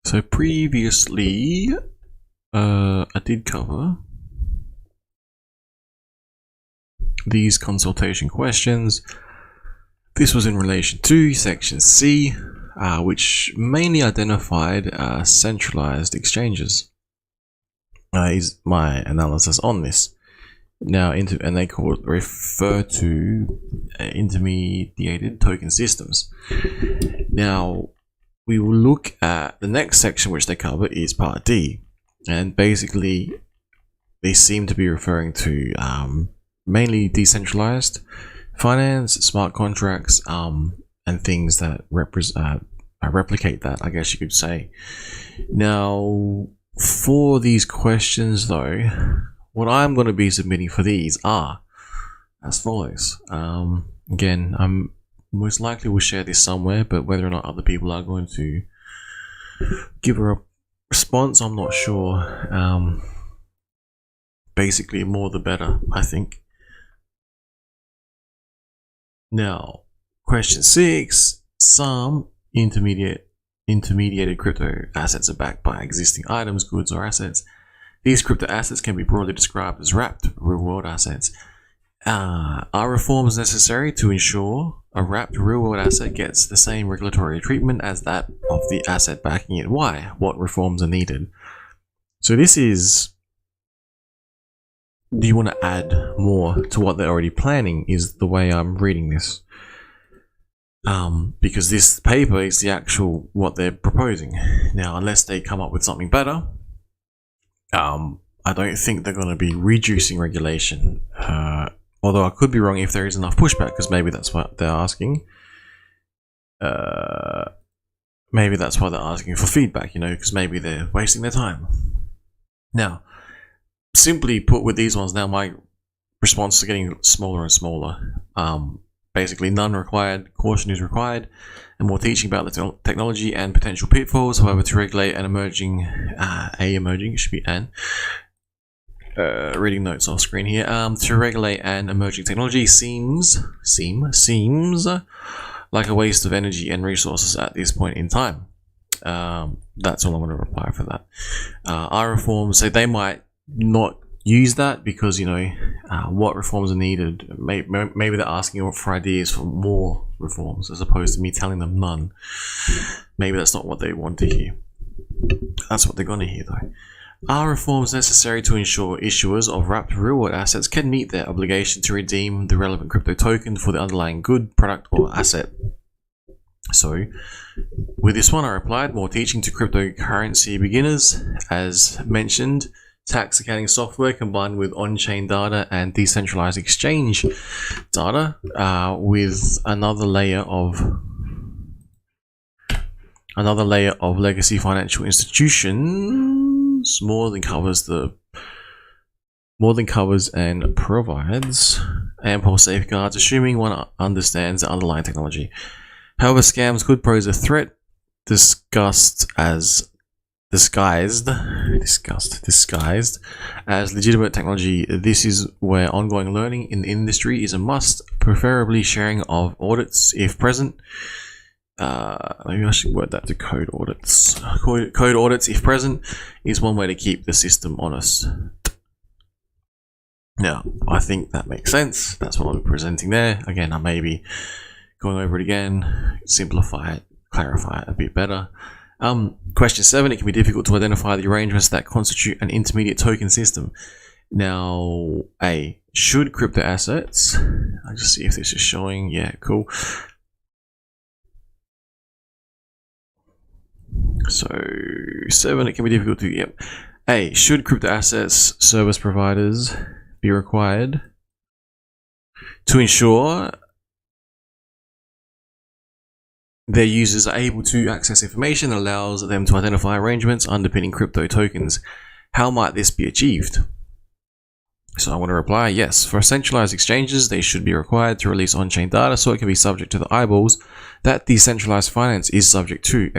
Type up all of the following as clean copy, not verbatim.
So previously, I did cover these consultation questions. This was in relation to section C, which mainly identified centralized exchanges. Is my analysis on this. Now, and they refer to intermediated token systems. Now, we will look at the next section which they cover is part D, and basically they seem to be referring to mainly decentralized finance, smart contracts, and things that replicate that, I guess you could say. Now, for these questions though, what I'm going to be submitting for these are as follows. Again, I'm most likely will share this somewhere, but whether or not other people are going to give a response, I'm not sure. Basically, more the better, I think. Now, question 6. Some intermediated crypto assets are backed by existing items, goods, or assets. These crypto assets can be broadly described as wrapped real-world assets. Are reforms necessary to ensure a wrapped real-world asset gets the same regulatory treatment as that of the asset backing it? Why? What reforms are needed? So this is, do you want to add more to what they're already planning, is the way I'm reading this. Because this paper is the actual what they're proposing. Now, unless they come up with something better, I don't think they're going to be reducing regulation. Although I could be wrong if there is enough pushback, because maybe that's what they're asking. Maybe that's why they're asking for feedback, because maybe they're wasting their time. Now, simply put with these ones, now my responses are getting smaller and smaller. Basically, none required, caution is required, and more teaching about the technology and potential pitfalls. However, to regulate an it should be an. Reading notes off screen here. To regulate an emerging technology seems like a waste of energy and resources at this point in time. That's all I'm going to reply for that. Our reforms say they might not use that because what reforms are needed. Maybe they're asking for ideas for more reforms as opposed to me telling them none. Maybe that's not what they want to hear. That's what they're going to hear though. Are reforms necessary to ensure issuers of wrapped real-world assets can meet their obligation to redeem the relevant crypto token for the underlying good, product, or asset? So, with this one, I replied, more teaching to cryptocurrency beginners. As mentioned, tax accounting software combined with on-chain data and decentralized exchange data with another layer of legacy financial institutions more than covers and provides ample safeguards, assuming one understands the underlying technology. However, scams could pose a threat disguised as legitimate technology. This is where ongoing learning in the industry is a must, preferably sharing of audits if present. Maybe I should word that to code audits. Code audits, if present, is one way to keep the system honest. Now, I think that makes sense. That's what I'm presenting there. Again, I may be going over it again, simplify it, clarify it a bit better. Question 7, it can be difficult to identify the arrangements that constitute an intermediate token system. Now, A, should crypto assets, I'll just see if this is showing, yeah, cool. So 7, it can be difficult to, yep. A, should crypto assets service providers be required to ensure their users are able to access information that allows them to identify arrangements underpinning crypto tokens? How might this be achieved? So I want to reply, yes. For centralized exchanges, they should be required to release on-chain data so it can be subject to the eyeballs that decentralized finance is subject to!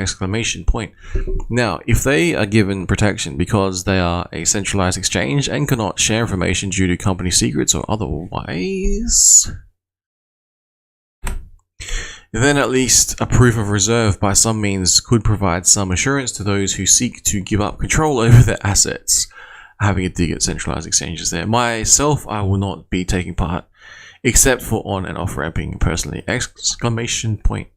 Now, if they are given protection because they are a centralized exchange and cannot share information due to company secrets or otherwise, then at least a proof of reserve by some means could provide some assurance to those who seek to give up control over their assets. Having a dig at centralized exchanges there. Myself, I will not be taking part, except for on and off ramping personally. Exclamation point.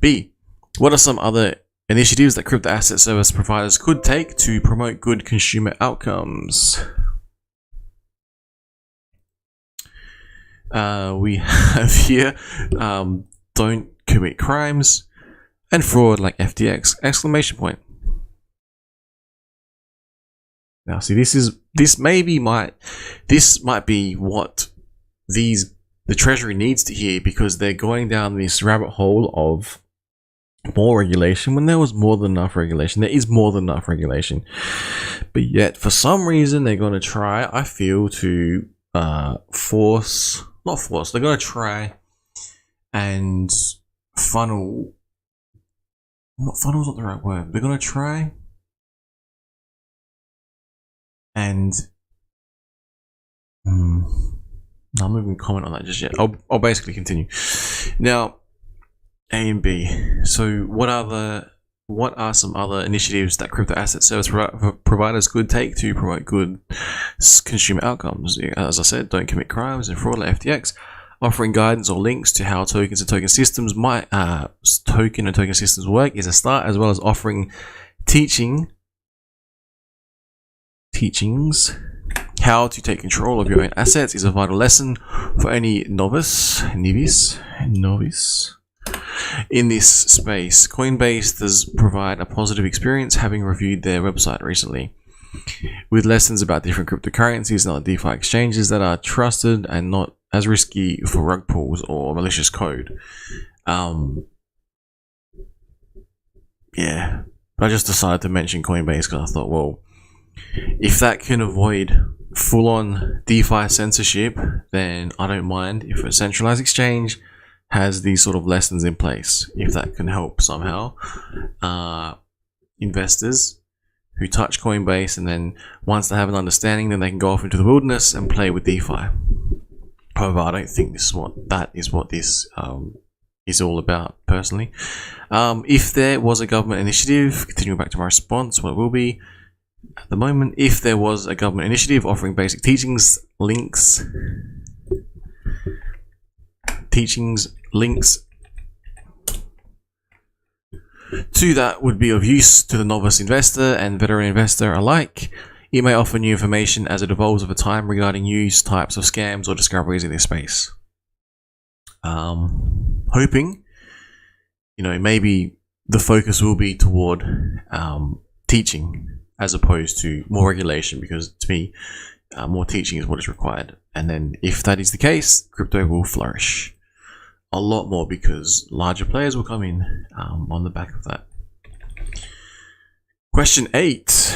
B. What are some other initiatives that crypto asset service providers could take to promote good consumer outcomes? We have here, don't commit crimes and fraud like FTX, exclamation point. Now, see, this might be what the Treasury needs to hear, because they're going down this rabbit hole of more regulation when there was more than enough regulation. There is more than enough regulation, but yet for some reason they're going to try, I feel, to they're going to try and funnel. Funnel's not the right word. They're going to try and I'm not even going to comment on that just yet. I'll basically continue. Now, A and B. So what are some other initiatives that crypto asset service providers could take to promote good consumer outcomes? As I said, don't commit crimes and fraud like FTX. Offering guidance or links to how tokens and token systems work is a start, as well as offering teachings how to take control of your own assets is a vital lesson for any novice in this space. Coinbase does provide a positive experience, having reviewed their website recently, with lessons about different cryptocurrencies and other DeFi exchanges that are trusted and not as risky for rug pulls or malicious code. Yeah, I just decided to mention Coinbase because I thought, well, if that can avoid full-on DeFi censorship, then I don't mind if a centralized exchange has these sort of lessons in place. If that can help somehow investors who touch Coinbase, and then once they have an understanding, then they can go off into the wilderness and play with DeFi. However, I don't think this is what this is all about, personally. If there was a government initiative, continuing back to my response, what it will be at the moment, if there was a government initiative offering basic links to that would be of use to the novice investor and veteran investor alike. It may offer new information as it evolves over time regarding use types of scams or discoveries in this space. Hoping, maybe the focus will be toward teaching as opposed to more regulation, because to me, more teaching is what is required. And then if that is the case, crypto will flourish a lot more, because larger players will come in on the back of that. Question 8.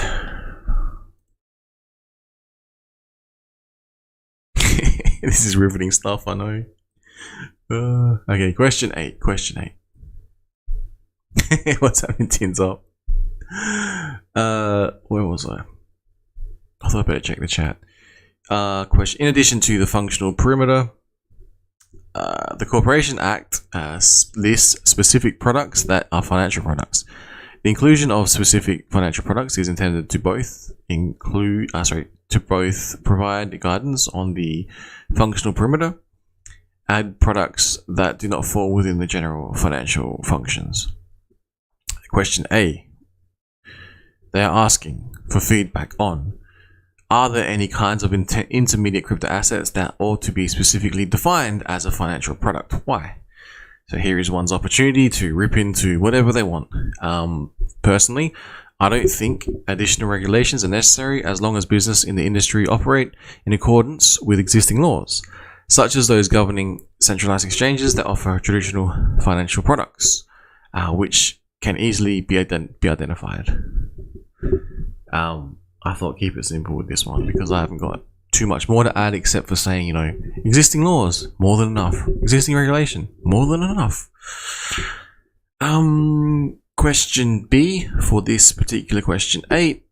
This is riveting stuff, I know. Okay, question 8. What's happening? Tins up. Where was I? I thought I better check the chat. Question. In addition to the functional perimeter, the Corporation Act lists specific products that are financial products. The inclusion of specific financial products is intended to both provide guidance on the functional perimeter, add products that do not fall within the general financial functions. Question A. They are asking for feedback on: are there any kinds of intermediate crypto assets that ought to be specifically defined as a financial product? Why? So here is one's opportunity to rip into whatever they want. Personally, I don't think additional regulations are necessary as long as business in the industry operate in accordance with existing laws, such as those governing centralized exchanges that offer traditional financial products, which can easily be identified. I thought keep it simple with this one, because I haven't got too much more to add except for saying, existing laws, more than enough. Existing regulation, more than enough. Question B for this particular question 8.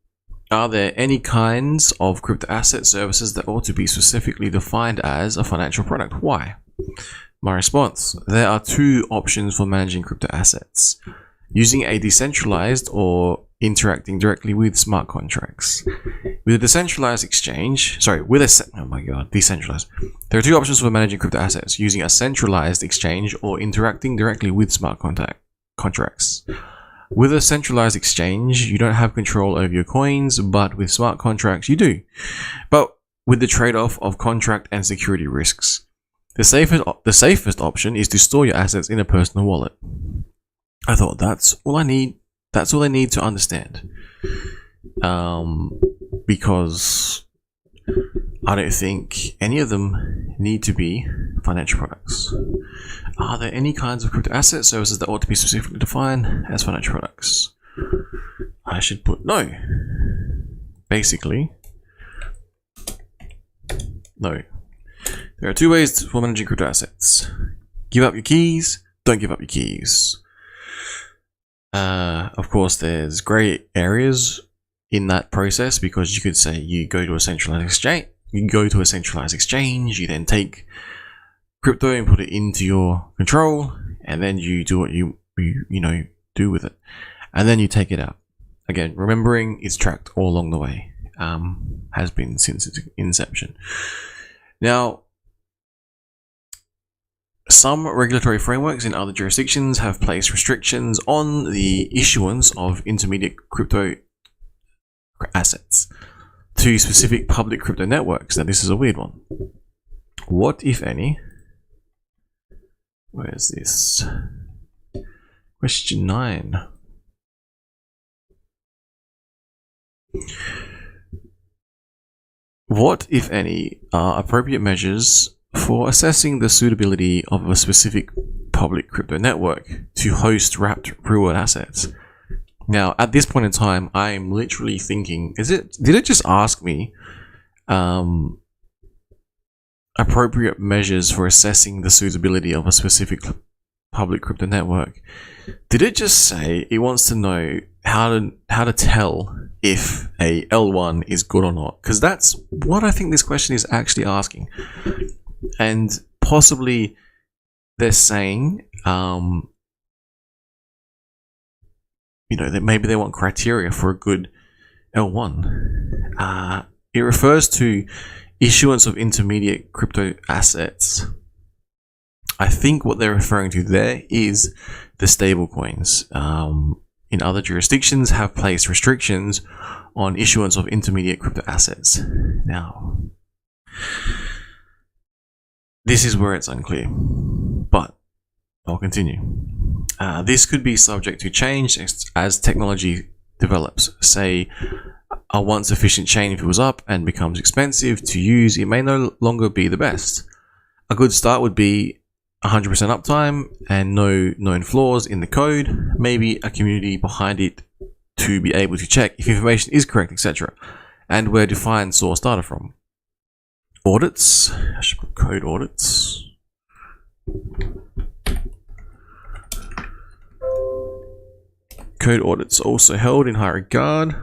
Are there any kinds of crypto asset services that ought to be specifically defined as a financial product? Why? My response: there are two options for managing crypto assets: using a decentralized or interacting directly with smart contracts. With a decentralized exchange, decentralized. There are two options for managing crypto assets: using a centralized exchange or interacting directly with smart contracts. With a centralized exchange, you don't have control over your coins, but with smart contracts, you do. But with the trade-off of contract and security risks. The safest option is to store your assets in a personal wallet. I thought that's all I need. That's all I need to understand. Because I don't think any of them need to be financial products. Are there any kinds of crypto asset services that ought to be specifically defined as financial products? I should put no. Basically, no. There are two ways for managing crypto assets. Give up your keys, don't give up your keys. Of course, there's grey areas in that process, because you could say you go to a centralized exchange, you then take crypto and put it into your control, and then you do what you do with it, and then you take it out. Again, remembering it's tracked all along the way, has been since its inception. Now, some regulatory frameworks in other jurisdictions have placed restrictions on the issuance of intermediate crypto assets to specific public crypto networks. Now, this is a weird one. What, if any, where's this? Question 9. What, if any, are appropriate measures for assessing the suitability of a specific public crypto network to host wrapped reward assets? Now, at this point in time, I'm literally thinking, did it just ask me appropriate measures for assessing the suitability of a specific public crypto network? Did it just say it wants to know how to tell if a L1 is good or not? Because that's what I think this question is actually asking. And possibly they're saying, that maybe they want criteria for a good L1. It refers to issuance of intermediate crypto assets. I think what they're referring to there is the stable coins. In other jurisdictions have placed restrictions on issuance of intermediate crypto assets. Now, this is where it's unclear, but I'll continue. This could be subject to change as technology develops. Say, a once efficient chain fills up and becomes expensive to use, it may no longer be the best. A good start would be 100% uptime and no known flaws in the code, maybe a community behind it to be able to check if information is correct, etc., and where defined source data from. Audits, I should put code audits. Code audits also held in high regard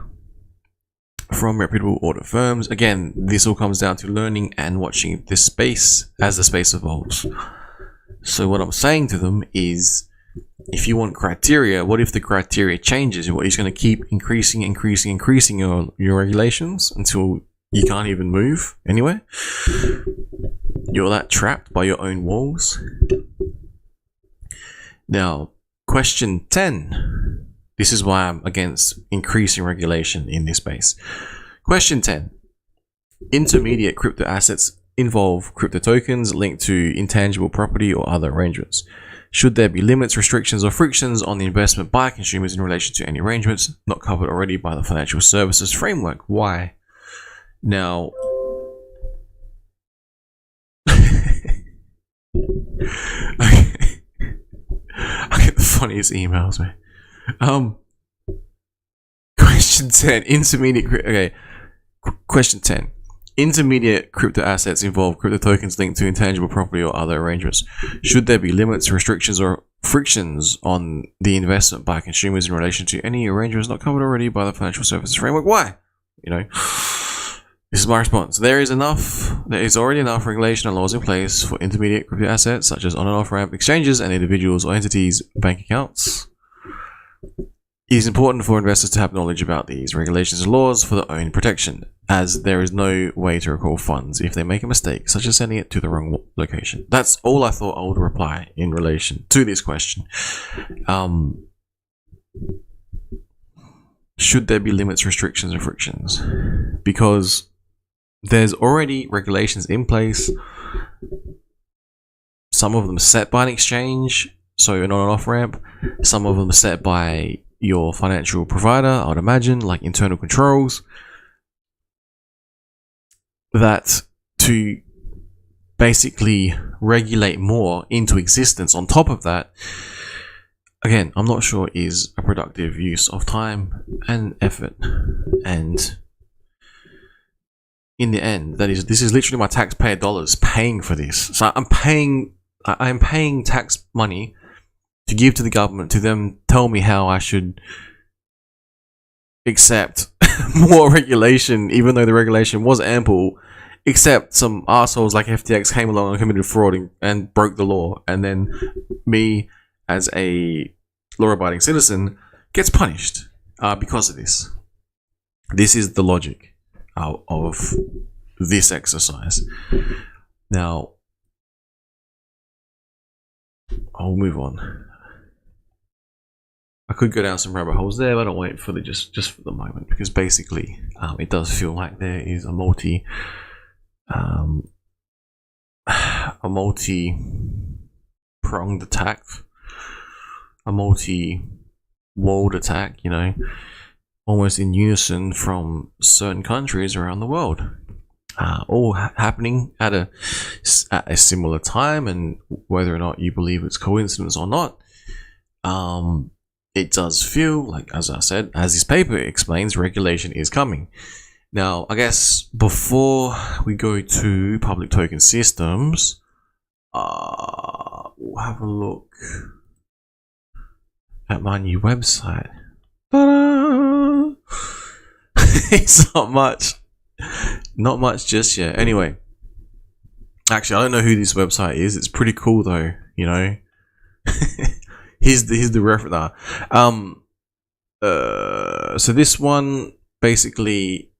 from reputable audit firms. Again, this all comes down to learning and watching this space as the space evolves. So what I'm saying to them is, if you want criteria, what if the criteria changes? What, you're going to keep increasing your regulations until you can't even move anywhere? You're that trapped by your own walls? Now, question 10. This is why I'm against increasing regulation in this space. Question 10. Intermediate crypto assets involve crypto tokens linked to intangible property or other arrangements. Should there be limits, restrictions, or frictions on the investment by consumers in relation to any arrangements not covered already by the financial services framework? Why? Now, I get the funniest emails, man. Question 10. Question 10. Intermediate crypto assets involve crypto tokens linked to intangible property or other arrangements. Should there be limits, restrictions, or frictions on the investment by consumers in relation to any arrangements not covered already by the financial services framework? Why? This is my response. There is enough there is already enough regulation and laws in place for intermediate crypto assets such as on and off ramp exchanges and individuals or entities' bank accounts. It is important for investors to have knowledge about these regulations and laws for their own protection, as there is no way to recall funds if they make a mistake, such as sending it to the wrong location. That's all I thought I would reply in relation to this question. Should there be limits, restrictions, or frictions? Because there's already regulations in place. Some of them are set by an exchange, so an on and off ramp. Some of them are set by your financial provider, I would imagine, like internal controls, that to basically regulate more into existence on top of that, again, I'm not sure is a productive use of time and effort. And in the end, this is literally my taxpayer dollars paying for this. So I'm paying tax money to give to the government, to them tell me how I should accept more regulation, even though the regulation was ample, except some assholes like FTX came along and committed fraud and broke the law, and then me, as a law-abiding citizen, gets punished because of this. This is the logic of this exercise. Now, I'll move on. I could go down some rabbit holes there, but I don't wait for just for the moment, because basically it does feel like there is a multi-pronged attack, a multi-walled attack, you know, almost in unison from certain countries around the world, all happening at a similar time. And whether or not you believe it's coincidence or not, it does feel like, as I said, as this paper explains, regulation is coming. Now, I guess before we go to public token systems, we'll have a look at my new website. Ta-da! It's not much just yet. Anyway, actually, I don't know who this website is. It's pretty cool though, you know. Here's the reference. So this one, basically,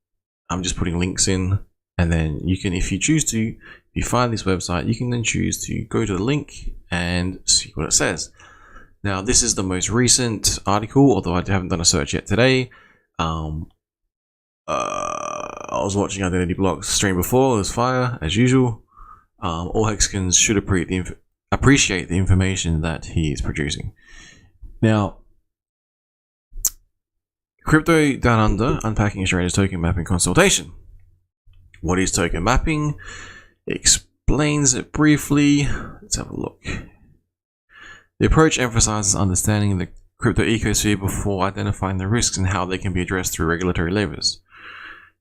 I'm just putting links in, and then you can, if you choose to, if you find this website, you can then choose to go to the link and see what it says. Now, this is the most recent article, although I haven't done a search yet today. I was watching Identity Block's stream before. It was fire, as usual. All Hexicans should appreciate the information that he is producing. Now, Crypto Down Under, Unpacking Australia's Token Mapping Consultation. What is token mapping? It explains it briefly. Let's have a look. The approach emphasizes understanding the crypto ecosphere before identifying the risks and how they can be addressed through regulatory levers.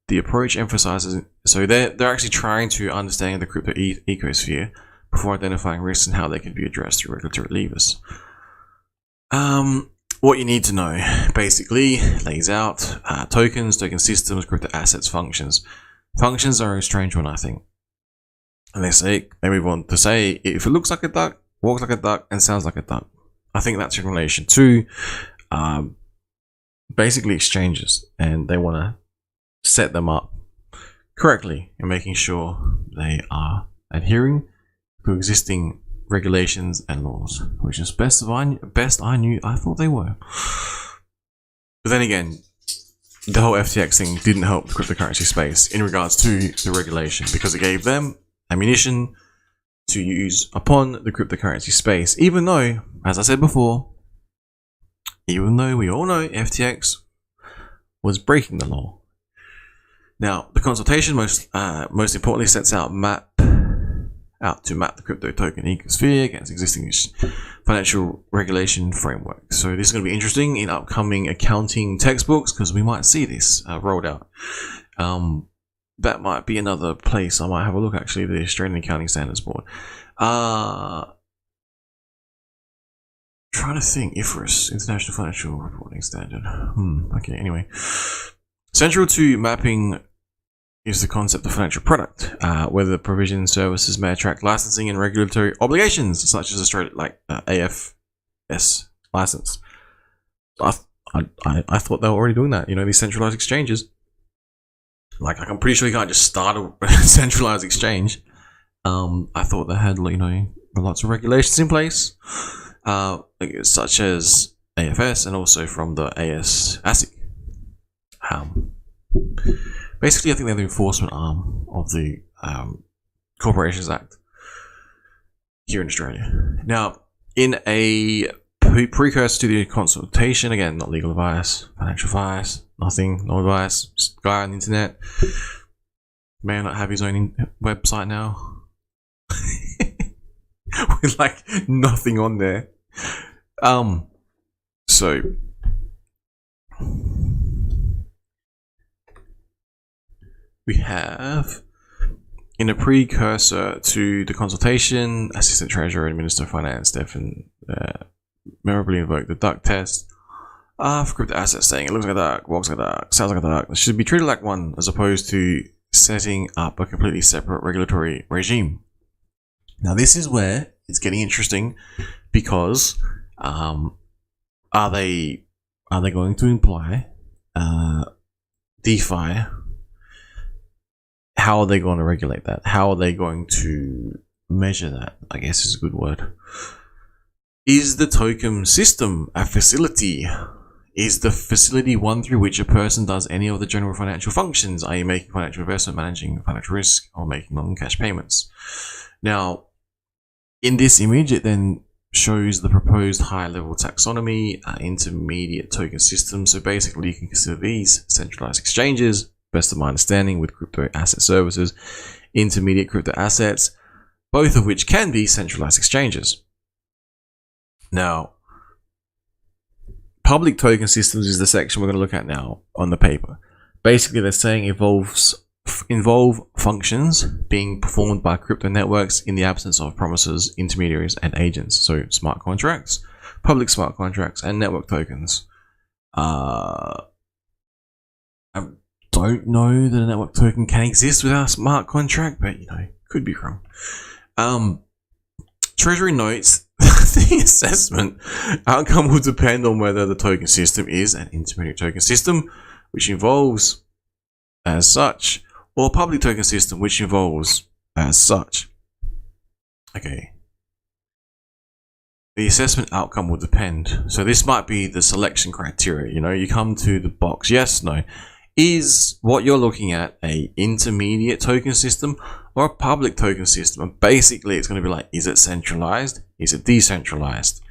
The approach emphasizes, so they're actually trying to understand the crypto ecosphere before identifying risks and how they can be addressed through regulatory levers. What you need to know basically lays out tokens, token systems, crypto assets, functions. Functions are a strange one, I think. And they move on to say, if it looks like a duck, walks like a duck, and sounds like a duck. I think that's in relation to basically exchanges, and they want to set them up correctly and making sure they are adhering to existing regulations and laws, which is best I thought they were. But then again, the whole FTX thing didn't help the cryptocurrency space in regards to the regulation, because it gave them ammunition to use upon the cryptocurrency space, even though, as I said before, even though we all know FTX was breaking the law. Now, the consultation most importantly sets out to map the crypto token ecosphere against existing financial regulation framework. So this is going to be interesting in upcoming accounting textbooks, because we might see this rolled out. That might be another place I might have a look, actually, the Australian Accounting Standards Board. Trying to think, IFRS, International Financial Reporting Standard. Okay, anyway. Central to mapping is the concept of financial product, whether the provision services may attract licensing and regulatory obligations, such as Australia, like AFS license. I thought they were already doing that. These centralized exchanges. Like I'm pretty sure you can't just start a centralized exchange. I thought they had lots of regulations in place, such as AFS and also from the ASIC. Basically, I think they're the enforcement arm of the Corporations Act here in Australia. Now, in a precursor to the consultation, again, not legal advice, financial advice, nothing, no advice, just guy on the internet. May not have his own website now. With nothing on there. So we have, in a precursor to the consultation, Assistant Treasurer and Minister of Finance Stephen memorably invoked the duck test for crypto assets, saying it looks like a duck, walks like a duck, sounds like a duck. It should be treated like one, as opposed to setting up a completely separate regulatory regime. Now, this is where it's getting interesting, because are they going to imply DeFi? How are they going to regulate that? How are they going to measure that? I guess is a good word. Is the token system a facility? Is the facility one through which a person does any of the general financial functions, i.e. making financial investment, managing financial risk, or making non-cash payments? Now, in this image, it then shows the proposed high-level taxonomy, intermediate token system. So basically, you can consider these centralized exchanges, best of my understanding, with crypto asset services, intermediate crypto assets, both of which can be centralized exchanges. Now, public token systems is the section we're going to look at now on the paper. Basically, they're saying involve functions being performed by crypto networks in the absence of promisers, intermediaries, and agents. So smart contracts, public smart contracts, and network tokens. I don't know that a network token can exist without a smart contract, but could be wrong. Treasury notes the assessment outcome will depend on whether the token system is an intermediate token system, which involves as such, or public token system, which involves as such. Okay. The assessment outcome will depend. So this might be the selection criteria. You come to the box, yes, no. Is what you're looking at a intermediate token system or a public token system? And basically, it's going to be like, is it centralized? Is it decentralized?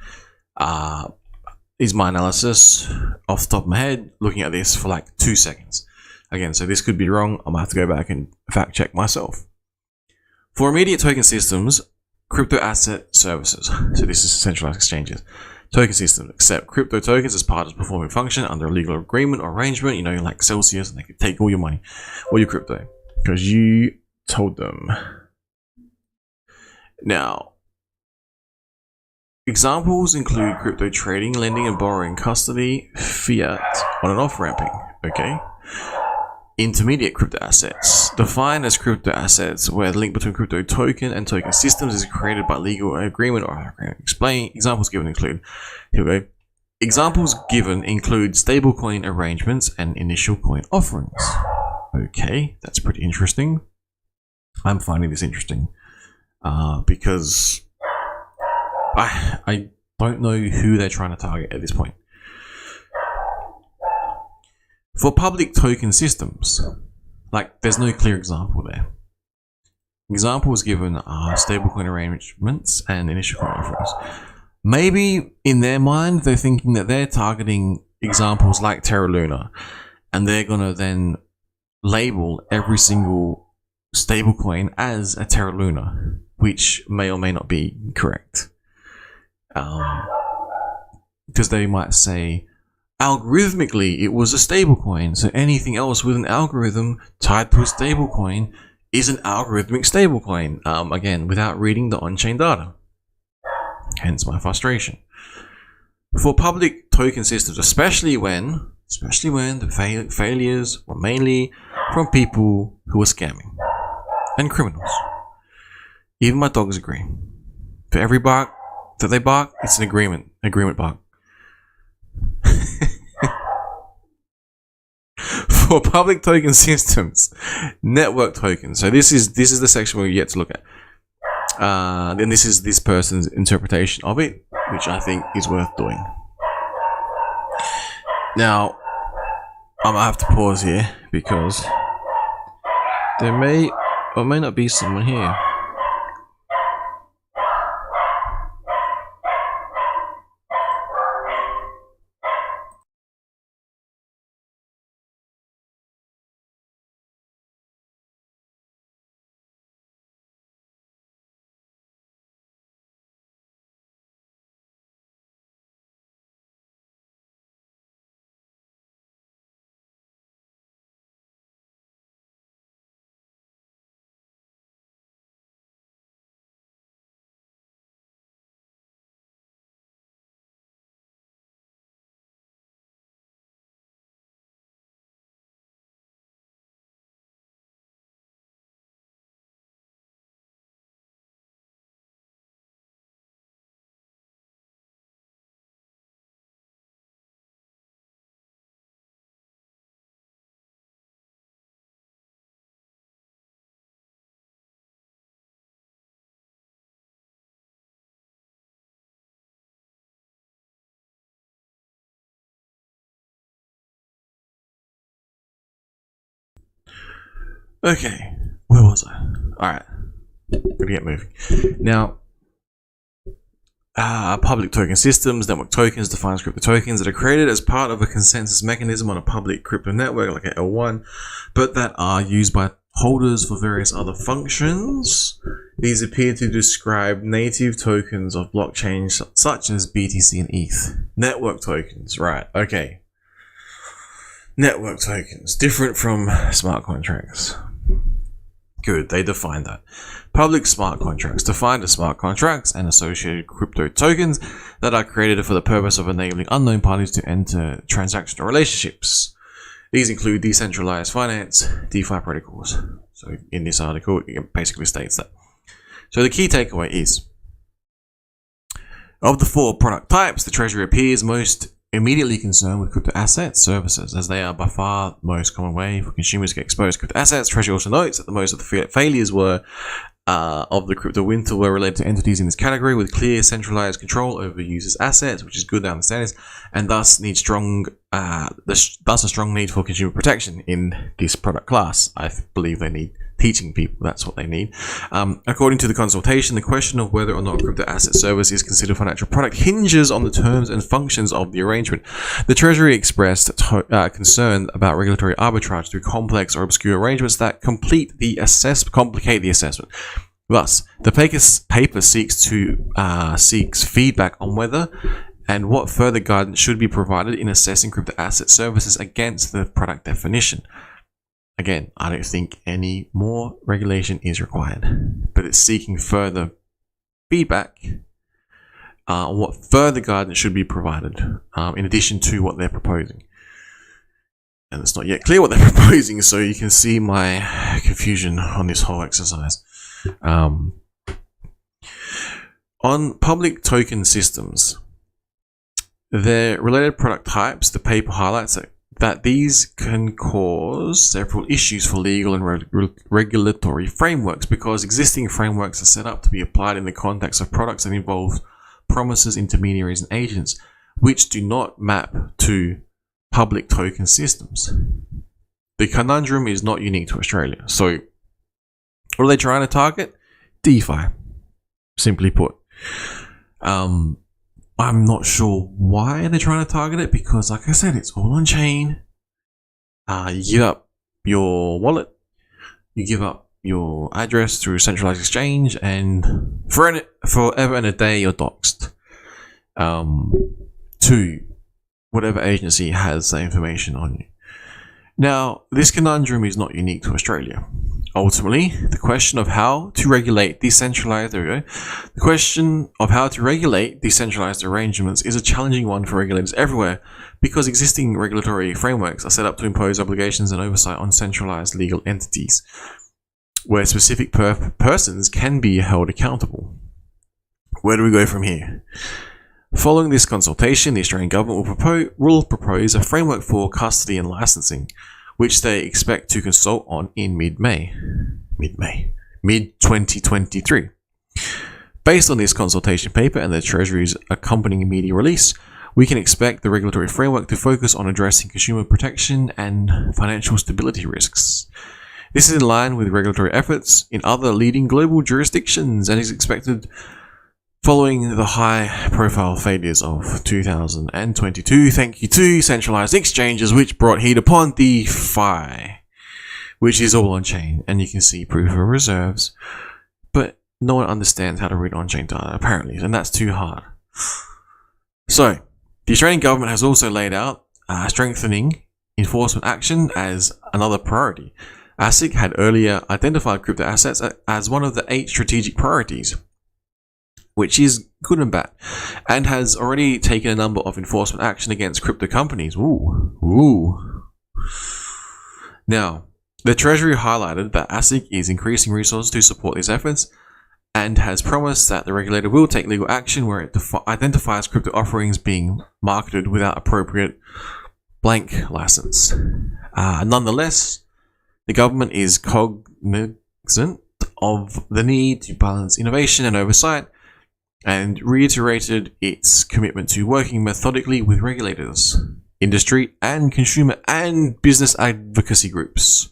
Is my analysis off the top of my head looking at this for 2 seconds? Again, so this could be wrong. I'm going to have to go back and fact check myself. For immediate token systems, crypto asset services. So this is centralized exchanges. Token systems accept crypto tokens as part of the performing function under a legal agreement or arrangement, like Celsius, and they could take all your money, all your crypto, because you told them. Now, examples include crypto trading, lending and borrowing, custody, fiat, on and off ramping. Okay. Intermediate crypto assets, defined as crypto assets where the link between crypto token and token systems is created by legal agreement or explain. Examples given include, here we go. Examples given include stablecoin arrangements and initial coin offerings. Okay, that's pretty interesting. I'm finding this interesting because I don't know who they're trying to target at this point. For public token systems, there's no clear example there. Examples given are stablecoin arrangements and initial coin offerings. Maybe in their mind, they're thinking that they're targeting examples like Terra Luna, and they're going to then label every single stablecoin as a Terra Luna, which may or may not be correct. Because they might say, algorithmically, it was a stablecoin, so anything else with an algorithm tied to a stablecoin is an algorithmic stablecoin. Again, without reading the on-chain data. Hence my frustration. For public token systems, especially when the failures were mainly from people who are scamming and criminals. Even my dogs agree. For every bark that they bark, it's an agreement bark. For public token systems, network tokens. So this is the section we're yet to look at. Then this is this person's interpretation of it, which I think is worth doing. Now, I might have to pause here because there may or may not be someone here. Okay, where was I? Alright, gotta get moving. Now, public token systems, network tokens, defines crypto tokens that are created as part of a consensus mechanism on a public crypto network like a L1, but that are used by holders for various other functions. These appear to describe native tokens of blockchains such as BTC and ETH. Network tokens, right, okay. Network tokens, different from smart contracts. Good, they defined that. Public smart contracts, defined as smart contracts and associated crypto tokens that are created for the purpose of enabling unknown parties to enter transactional relationships. These include decentralized finance, DeFi protocols. So in this article, it basically states that. So the key takeaway is, of the four product types, the Treasury appears most immediately concerned with crypto assets services, as they are by far the most common way for consumers to get exposed to crypto assets. Treasury also notes that the most of the failures of the crypto winter were related to entities in this category with clear centralized control over users' assets, which is good to understand this, and thus a strong need for consumer protection in this product class. I believe they need teaching people, that's what they need. According to the consultation, the question of whether or not a crypto asset service is considered a financial product hinges on the terms and functions of the arrangement. The Treasury expressed concern about regulatory arbitrage through complex or obscure arrangements that complicate the assessment. Thus, the paper seeks feedback on whether and what further guidance should be provided in assessing crypto asset services against the product definition. Again, I don't think any more regulation is required, but it's seeking further feedback on what further guidance should be provided in addition to what they're proposing. And it's not yet clear what they're proposing, so you can see my confusion on this whole exercise. On public token systems, their related product types, the paper highlights that these can cause several issues for legal and regulatory frameworks, because existing frameworks are set up to be applied in the context of products that involve promises, intermediaries, and agents, which do not map to public token systems. The conundrum is not unique to Australia. So, what are they trying to target? DeFi, simply put. I'm not sure why they're trying to target it, because like I said, it's all on chain. You give up your wallet, you give up your address through a centralized exchange, and forever and a day you're doxxed to whatever agency has that information on you. Now, this conundrum is not unique to Australia. Ultimately, the question of how to regulate decentralized arrangements is a challenging one for regulators everywhere, because existing regulatory frameworks are set up to impose obligations and oversight on centralized legal entities, where specific persons can be held accountable. Where do we go from here? Following this consultation, the Australian government will propose a framework for custody and licensing, which they expect to consult on in mid-2023. Based on this consultation paper and the Treasury's accompanying media release, we can expect the regulatory framework to focus on addressing consumer protection and financial stability risks. This is in line with regulatory efforts in other leading global jurisdictions and is expected following the high-profile failures of 2022, thanks to centralized exchanges which brought heat upon DeFi, which is all on-chain, and you can see proof of reserves, but no one understands how to read on-chain data, apparently, and that's too hard. So, the Australian government has also laid out strengthening enforcement action as another priority. ASIC had earlier identified crypto assets as one of the 8 strategic priorities, which is good and bad, and has already taken a number of enforcement action against crypto companies. Now, the Treasury highlighted that ASIC is increasing resources to support these efforts and has promised that the regulator will take legal action where it identifies crypto offerings being marketed without appropriate blank license. Nonetheless, the government is cognizant of the need to balance innovation and oversight, and reiterated its commitment to working methodically with regulators, industry, and consumer and business advocacy groups.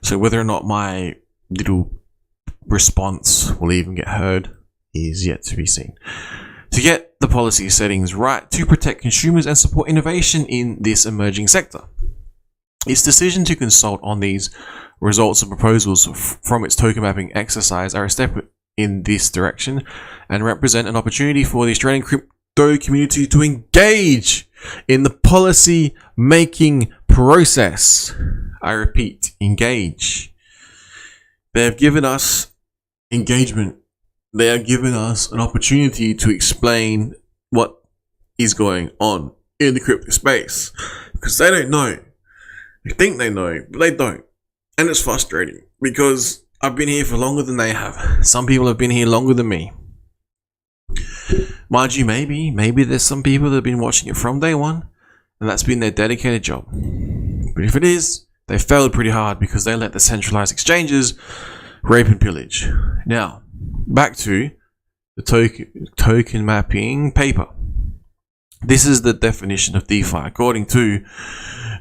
So whether or not my little response will even get heard is yet to be seen. To get the policy settings right to protect consumers and support innovation in this emerging sector, its decision to consult on these results and proposals from its token mapping exercise are a step in this direction and represent an opportunity for the Australian crypto community to engage in the policy making process. I repeat, engage. They have given us engagement. They have given us an opportunity to explain what is going on in the crypto space, because they don't know. They think they know, but they don't. And it's frustrating because I've been here for longer than they have. Some people have been here longer than me. Mind you, maybe there's some people that have been watching it from day one, and that's been their dedicated job. But if it is, they failed pretty hard because they let the centralized exchanges rape and pillage. Now, back to the token mapping paper. This is the definition of DeFi according to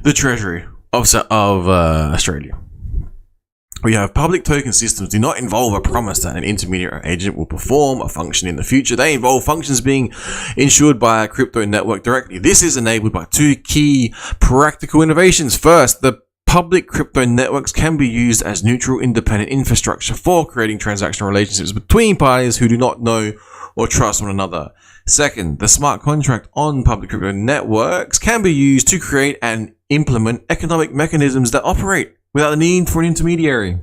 the Treasury of Australia. We have public token systems do not involve a promise that an intermediary or agent will perform a function in the future. They involve functions being ensured by a crypto network directly. This is enabled by 2 key practical innovations. First, the public crypto networks can be used as neutral, independent infrastructure for creating transactional relationships between parties who do not know or trust one another. Second, the smart contract on public crypto networks can be used to create and implement economic mechanisms that operate without the need for an intermediary.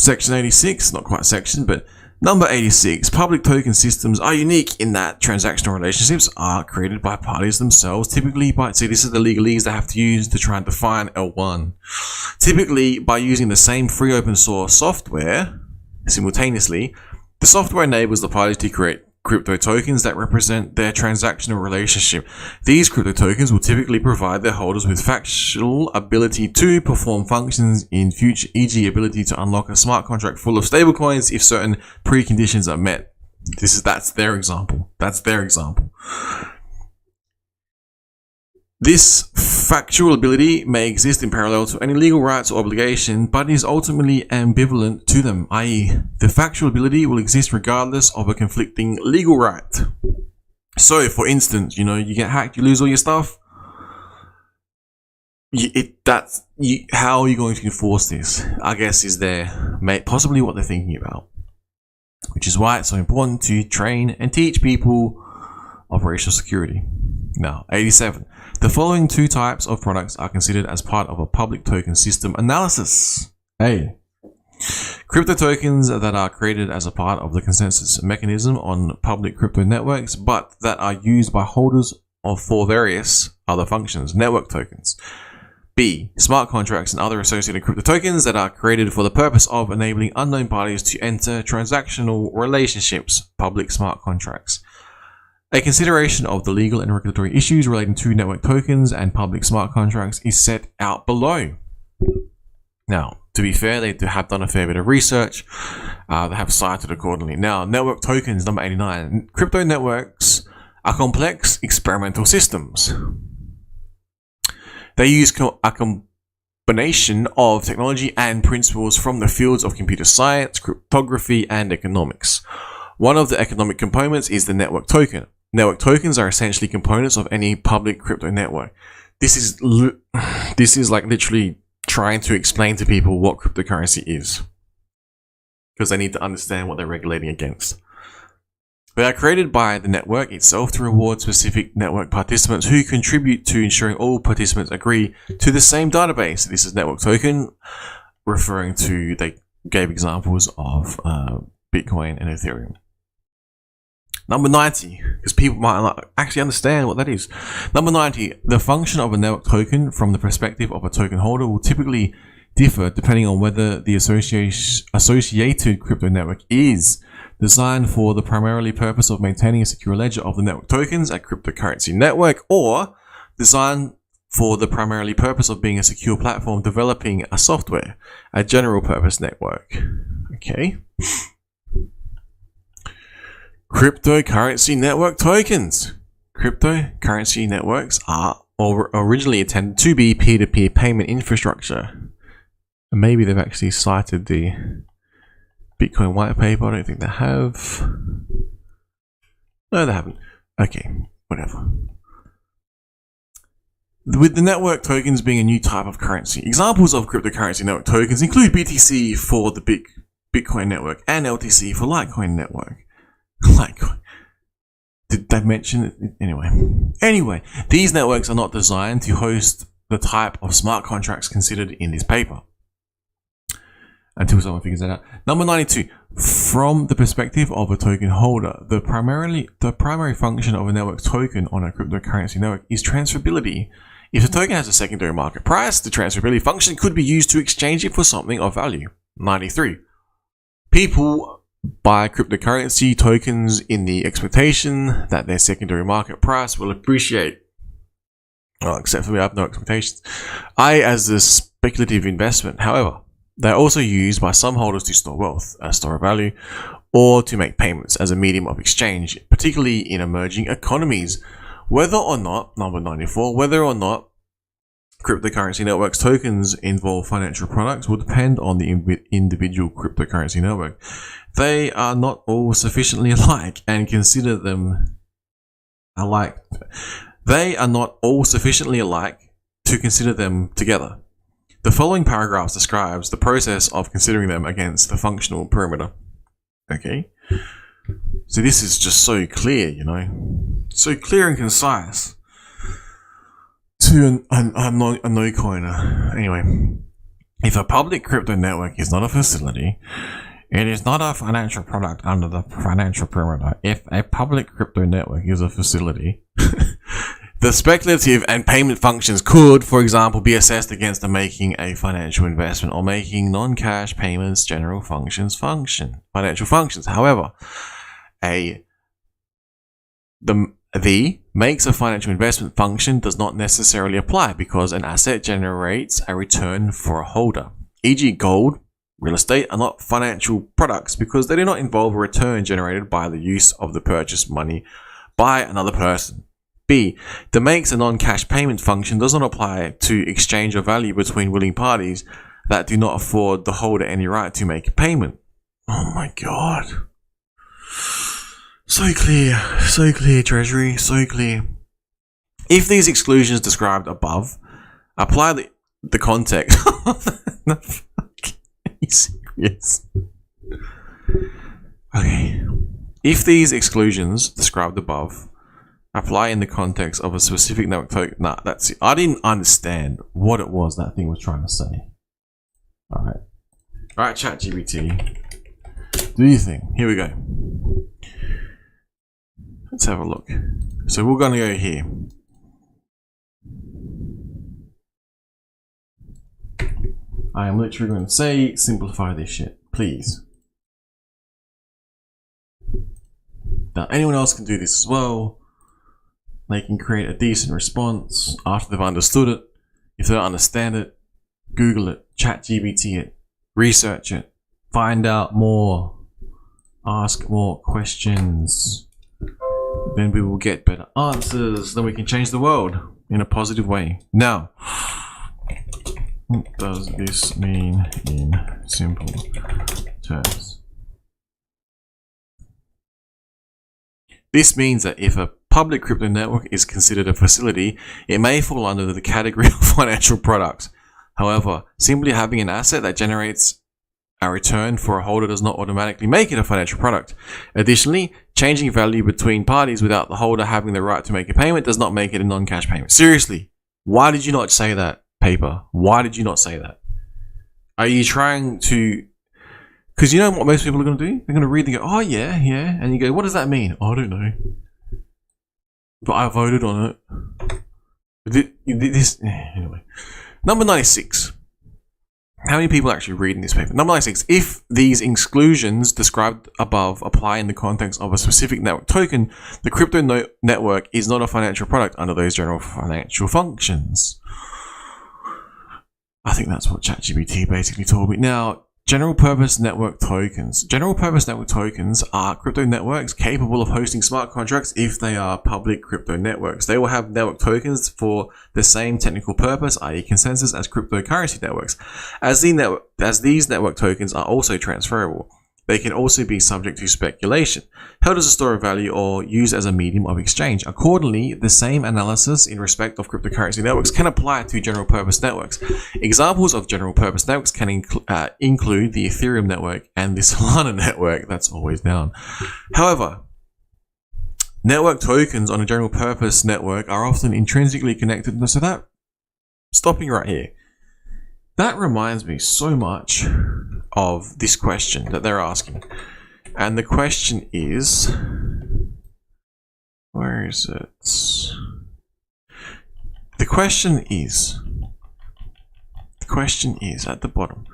Section 86, not quite section, but number 86, public token systems are unique in that transactional relationships are created by parties themselves, typically by, see, this is the legalese they have to use to try and define L1. Typically by using the same free open source software simultaneously. The software enables the parties to create crypto tokens that represent their transactional relationship. These crypto tokens will typically provide their holders with factual ability to perform functions in future, e.g. ability to unlock a smart contract full of stablecoins if certain preconditions are met. That's their example. This factual ability may exist in parallel to any legal rights or obligation, but is ultimately ambivalent to them, i.e. the factual ability will exist regardless of a conflicting legal right. So, for instance, you get hacked, you lose all your stuff. How are you going to enforce this? I guess is possibly what they're thinking about. Which is why it's so important to train and teach people operational security. Now, 87. The following two types of products are considered as part of a public token system analysis. A. Crypto tokens that are created as a part of the consensus mechanism on public crypto networks, but that are used by holders for various other functions, network tokens. B. Smart contracts and other associated crypto tokens that are created for the purpose of enabling unknown parties to enter transactional relationships, public smart contracts. A consideration of the legal and regulatory issues relating to network tokens and public smart contracts is set out below. Now, to be fair, they have done a fair bit of research. They have cited accordingly. Now, network tokens, number 89. Crypto networks are complex experimental systems. They use a combination of technology and principles from the fields of computer science, cryptography, and economics. One of the economic components is the network token. Network tokens are essentially components of any public crypto network. This is like literally trying to explain to people what cryptocurrency is, because they need to understand what they're regulating against. They are created by the network itself to reward specific network participants who contribute to ensuring all participants agree to the same database. This is network token, referring to, they gave examples of Bitcoin and Ethereum. Number 90, because people might not actually understand what that is. Number 90, the function of a network token from the perspective of a token holder will typically differ depending on whether the associated crypto network is designed for the primarily purpose of maintaining a secure ledger of the network tokens, a cryptocurrency network, or designed for the primarily purpose of being a secure platform developing a software, a general purpose network. Okay. Cryptocurrency network tokens. Cryptocurrency networks are originally intended to be peer-to-peer payment infrastructure. And maybe they've actually cited the Bitcoin white paper. I don't think they have. No, they haven't. Okay, whatever. With the network tokens being a new type of currency, examples of cryptocurrency network tokens include BTC for the Bitcoin network and LTC for Litecoin network. Litecoin. Did they mention it? Anyway, these networks are not designed to host the type of smart contracts considered in this paper, until someone figures that out. Number 92. From the perspective of a token holder, the primary function of a network token on a cryptocurrency network is transferability. If the token has a secondary market price, the transferability function could be used to exchange it for something of value. 93. People buy cryptocurrency tokens in the expectation that their secondary market price will appreciate. Well, except for me, I have no expectations. As a speculative investment, however, they are also used by some holders to store wealth, a store of value, or to make payments as a medium of exchange, particularly in emerging economies. Whether or not, number 94, whether or not cryptocurrency networks tokens involve financial products will depend on the individual cryptocurrency network. They are not all sufficiently alike and consider them alike. They are not all sufficiently alike to consider them together. The following paragraphs describes the process of considering them against the functional perimeter. Okay? So this is just so clear, you know? So clear and concise. To a no-coiner. Anyway, if a public crypto network is not a facility, it is not a financial product under the financial perimeter. If a public crypto network is a facility, the speculative and payment functions could, for example, be assessed against making a financial investment or making non-cash payments general financial functions. However, the makes a financial investment function does not necessarily apply because an asset generates a return for a holder. E.g., gold, real estate are not financial products because they do not involve a return generated by the use of the purchased money by another person. B. The makes a non-cash payment function does not apply to exchange of value between willing parties that do not afford the holder any right to make a payment. Oh my god. So clear, Treasury, so clear. If these exclusions described above apply the context Are you serious? Okay. If these exclusions described above Apply in the context of a specific network token. Nah, that's it. I didn't understand what it was that thing was trying to say. Alright, ChatGPT. Do your thing. Here we go. Let's have a look. So we're going to go here. I am literally going to say, simplify this shit, please. Now, anyone else can do this as well. They can create a decent response after they've understood it. If they don't understand it, Google it, ChatGPT it, research it, find out more, ask more questions. Then we will get better answers. Then we can change the world in a positive way. Now, what does this mean in simple terms? This means that if a public crypto network is considered a facility, it may fall under the category of financial products. However, simply having an asset that generates a return for a holder does not automatically make it a financial product. Additionally, changing value between parties without the holder having the right to make a payment does not make it a non-cash payment. Seriously, why did you not say that, paper? Why did you not say that? Are you trying to... Because you know what most people are going to do? They're going to read and go, oh yeah, yeah. And you go, what does that mean? Oh, I don't know. But I voted on it. Anyway. Number 96. How many people are actually reading this paper? Number 96. If these exclusions described above apply in the context of a specific network token, the crypto network is not a financial product under those general financial functions. I think that's what ChatGPT basically told me. Now, general purpose network tokens. General purpose network tokens are crypto networks capable of hosting smart contracts if they are public crypto networks. They will have network tokens for the same technical purpose, i.e. consensus, as cryptocurrency networks. As these network tokens are also transferable, they can also be subject to speculation, held as a store of value, or used as a medium of exchange. Accordingly, the same analysis in respect of cryptocurrency networks can apply to general purpose networks. Examples of general purpose networks can include the Ethereum network and the Solana network. That's always down. However, network tokens on a general purpose network are often intrinsically connected. So that, stopping right here, that reminds me so much of this question that they're asking. And the question is, where is it? The question is at the bottom.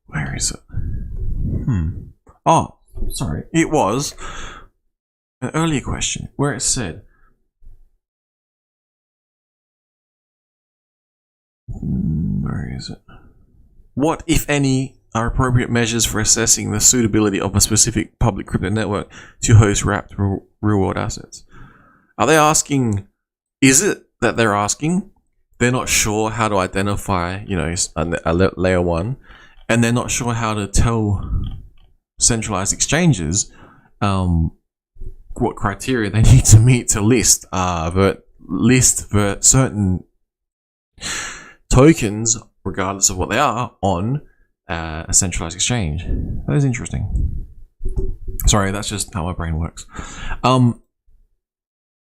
Where is it? Oh, sorry. It was an earlier question where it said, where is it? What, if any, are appropriate measures for assessing the suitability of a specific public crypto network to host wrapped reward assets? Are they asking, is it that they're asking, they're not sure how to identify, a layer one, and they're not sure how to tell centralized exchanges what criteria they need to meet to list certain tokens, regardless of what they are, on a centralized exchange? That is interesting. Sorry, that's just how my brain works.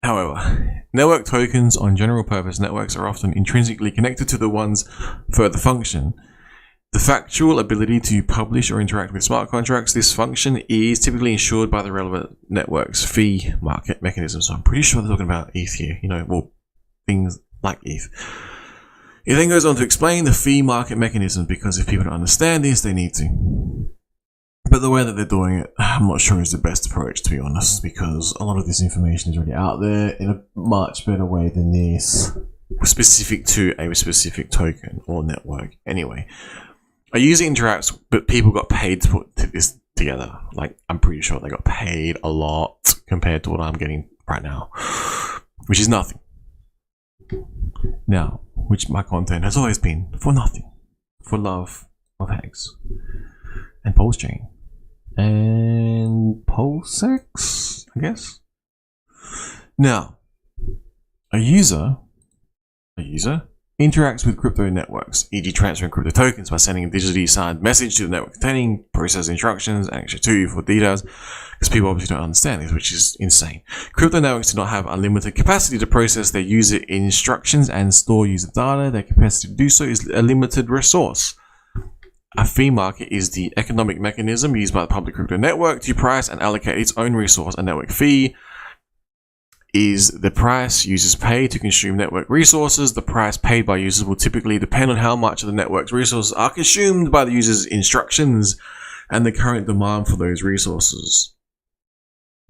However, network tokens on general purpose networks are often intrinsically connected to the ones further function. The factual ability to publish or interact with smart contracts, this function is typically ensured by the relevant network's fee market mechanism. So I'm pretty sure they're talking about ETH here, things like ETH. It then goes on to explain the fee market mechanism, because if people don't understand this, they need to. But the way that they're doing it, I'm not sure is the best approach, to be honest, because a lot of this information is already out there in a much better way than this, specific to a specific token or network. Anyway, a user interacts, but people got paid to put this together. Like, I'm pretty sure they got paid a lot compared to what I'm getting right now, which is nothing. Now, which my content has always been for nothing, for love of hags and Pulse Chain and PulseX, I guess. Now, a user interacts with crypto networks, e.g. transferring crypto tokens by sending a digitally signed message to the network containing process instructions, and actually 2 for details, because people obviously don't understand this, which is insane. Crypto networks do not have unlimited capacity to process their user instructions and store user data. Their capacity to do so is a limited resource. A fee market is the economic mechanism used by the public crypto network to price and allocate its own resource. A network fee is the price users pay to consume network resources. The price paid by users will typically depend on how much of the network's resources are consumed by the user's instructions and the current demand for those resources.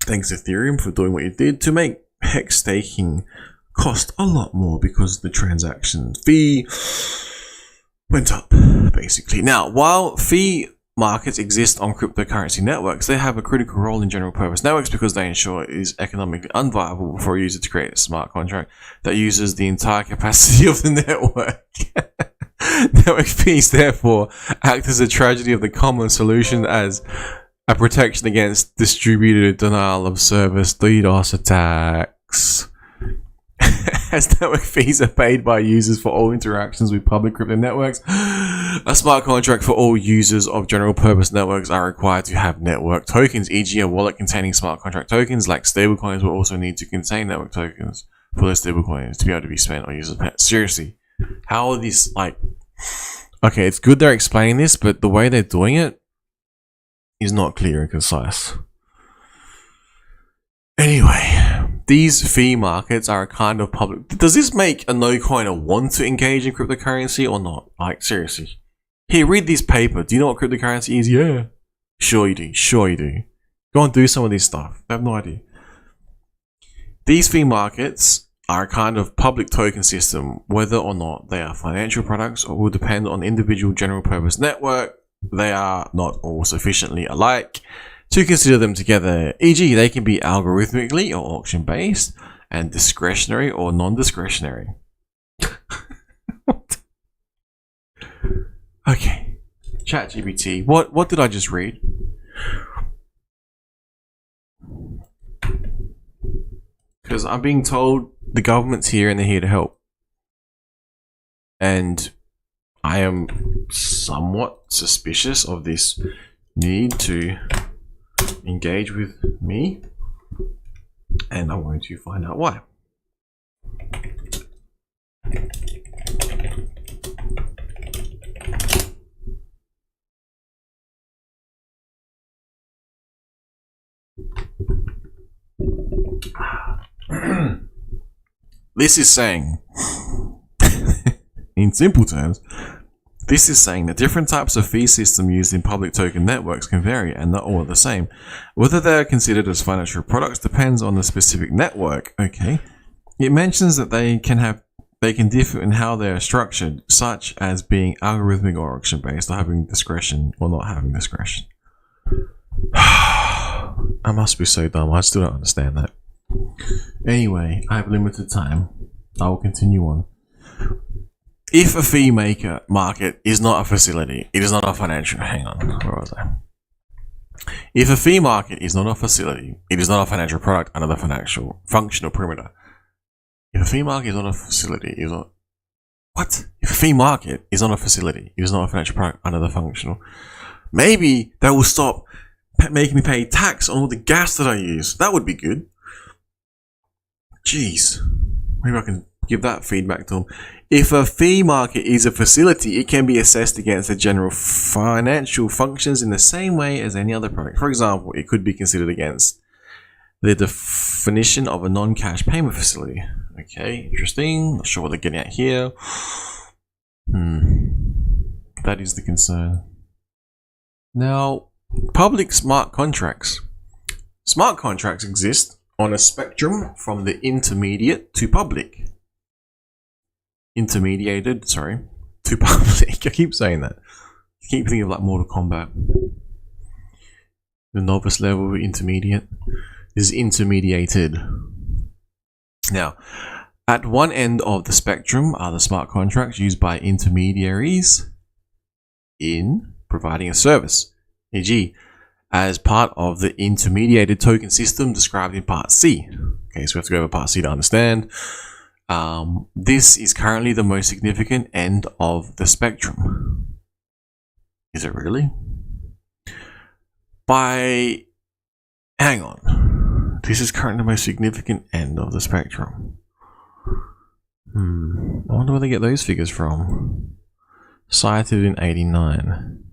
Thanks Ethereum for doing what you did to make hex staking cost a lot more because the transaction fee went up, basically. Now, while fee markets exist on cryptocurrency networks, they have a critical role in general purpose networks because they ensure it is economically unviable for a user to create a smart contract that uses the entire capacity of the network. Network fees, therefore, act as a tragedy of the common solution as a protection against distributed denial of service DDoS attacks. As network fees are paid by users for all interactions with public crypto networks, a smart contract for all users of general purpose networks are required to have network tokens, e.g. a wallet containing smart contract tokens like stablecoins will also need to contain network tokens for those stablecoins to be able to be spent on users' pets. Seriously, how are these, like, okay, it's good they're explaining this, but the way they're doing it is not clear and concise. Anyway, these fee markets are a kind of public... Does this make a no-coiner want to engage in cryptocurrency or not? Like, seriously. Here, read this paper. Do you know what cryptocurrency is? Yeah. Sure you do. Sure you do. Go and do some of this stuff. I have no idea. These fee markets are a kind of public token system. Whether or not they are financial products or will depend on individual general purpose network, they are not all sufficiently alike to consider them together. E.g., they can be algorithmically or auction-based and discretionary or non-discretionary. Okay, ChatGPT. What did I just read? Because I'm being told the government's here and they're here to help. And I am somewhat suspicious of this need to engage with me, and I'm going to find out why. This is saying, in simple terms, this is saying that different types of fee system used in public token networks can vary and not all are the same. Whether they are considered as financial products depends on the specific network. Okay. It mentions that they can differ in how they are structured, such as being algorithmic or auction based, or having discretion or not having discretion. I must be so dumb. I still don't understand that. Anyway, I have limited time. I will continue on. If a fee maker market is not a facility, it is not a financial... Hang on, where was I? If a fee market is not a facility, it is not a financial product under the financial functional perimeter. If a fee market is not a facility, it is not... What? If a fee market is not a facility, it is not a financial product under the functional... Maybe they will stop making me pay tax on all the gas that I use. That would be good. Jeez. Maybe I can give that feedback to them. If a fee market is a facility, it can be assessed against the general financial functions in the same way as any other product. For example, it could be considered against the definition of a non-cash payment facility. Okay, interesting. Not sure what they're getting at here. That is the concern. Now, public smart contracts. Smart contracts exist on a spectrum from the intermediate to public. Intermediated, sorry, to public. I keep saying that. I keep thinking of like Mortal Kombat. The novice level, intermediate. This is intermediated. Now, at one end of the spectrum are the smart contracts used by intermediaries in providing a service, e.g., as part of the intermediated token system described in Part C. Okay, so we have to go over Part C to understand. This is currently the most significant end of the spectrum. Is it really? Hang on. This is currently the most significant end of the spectrum. I wonder where they get those figures from. Cited in 89.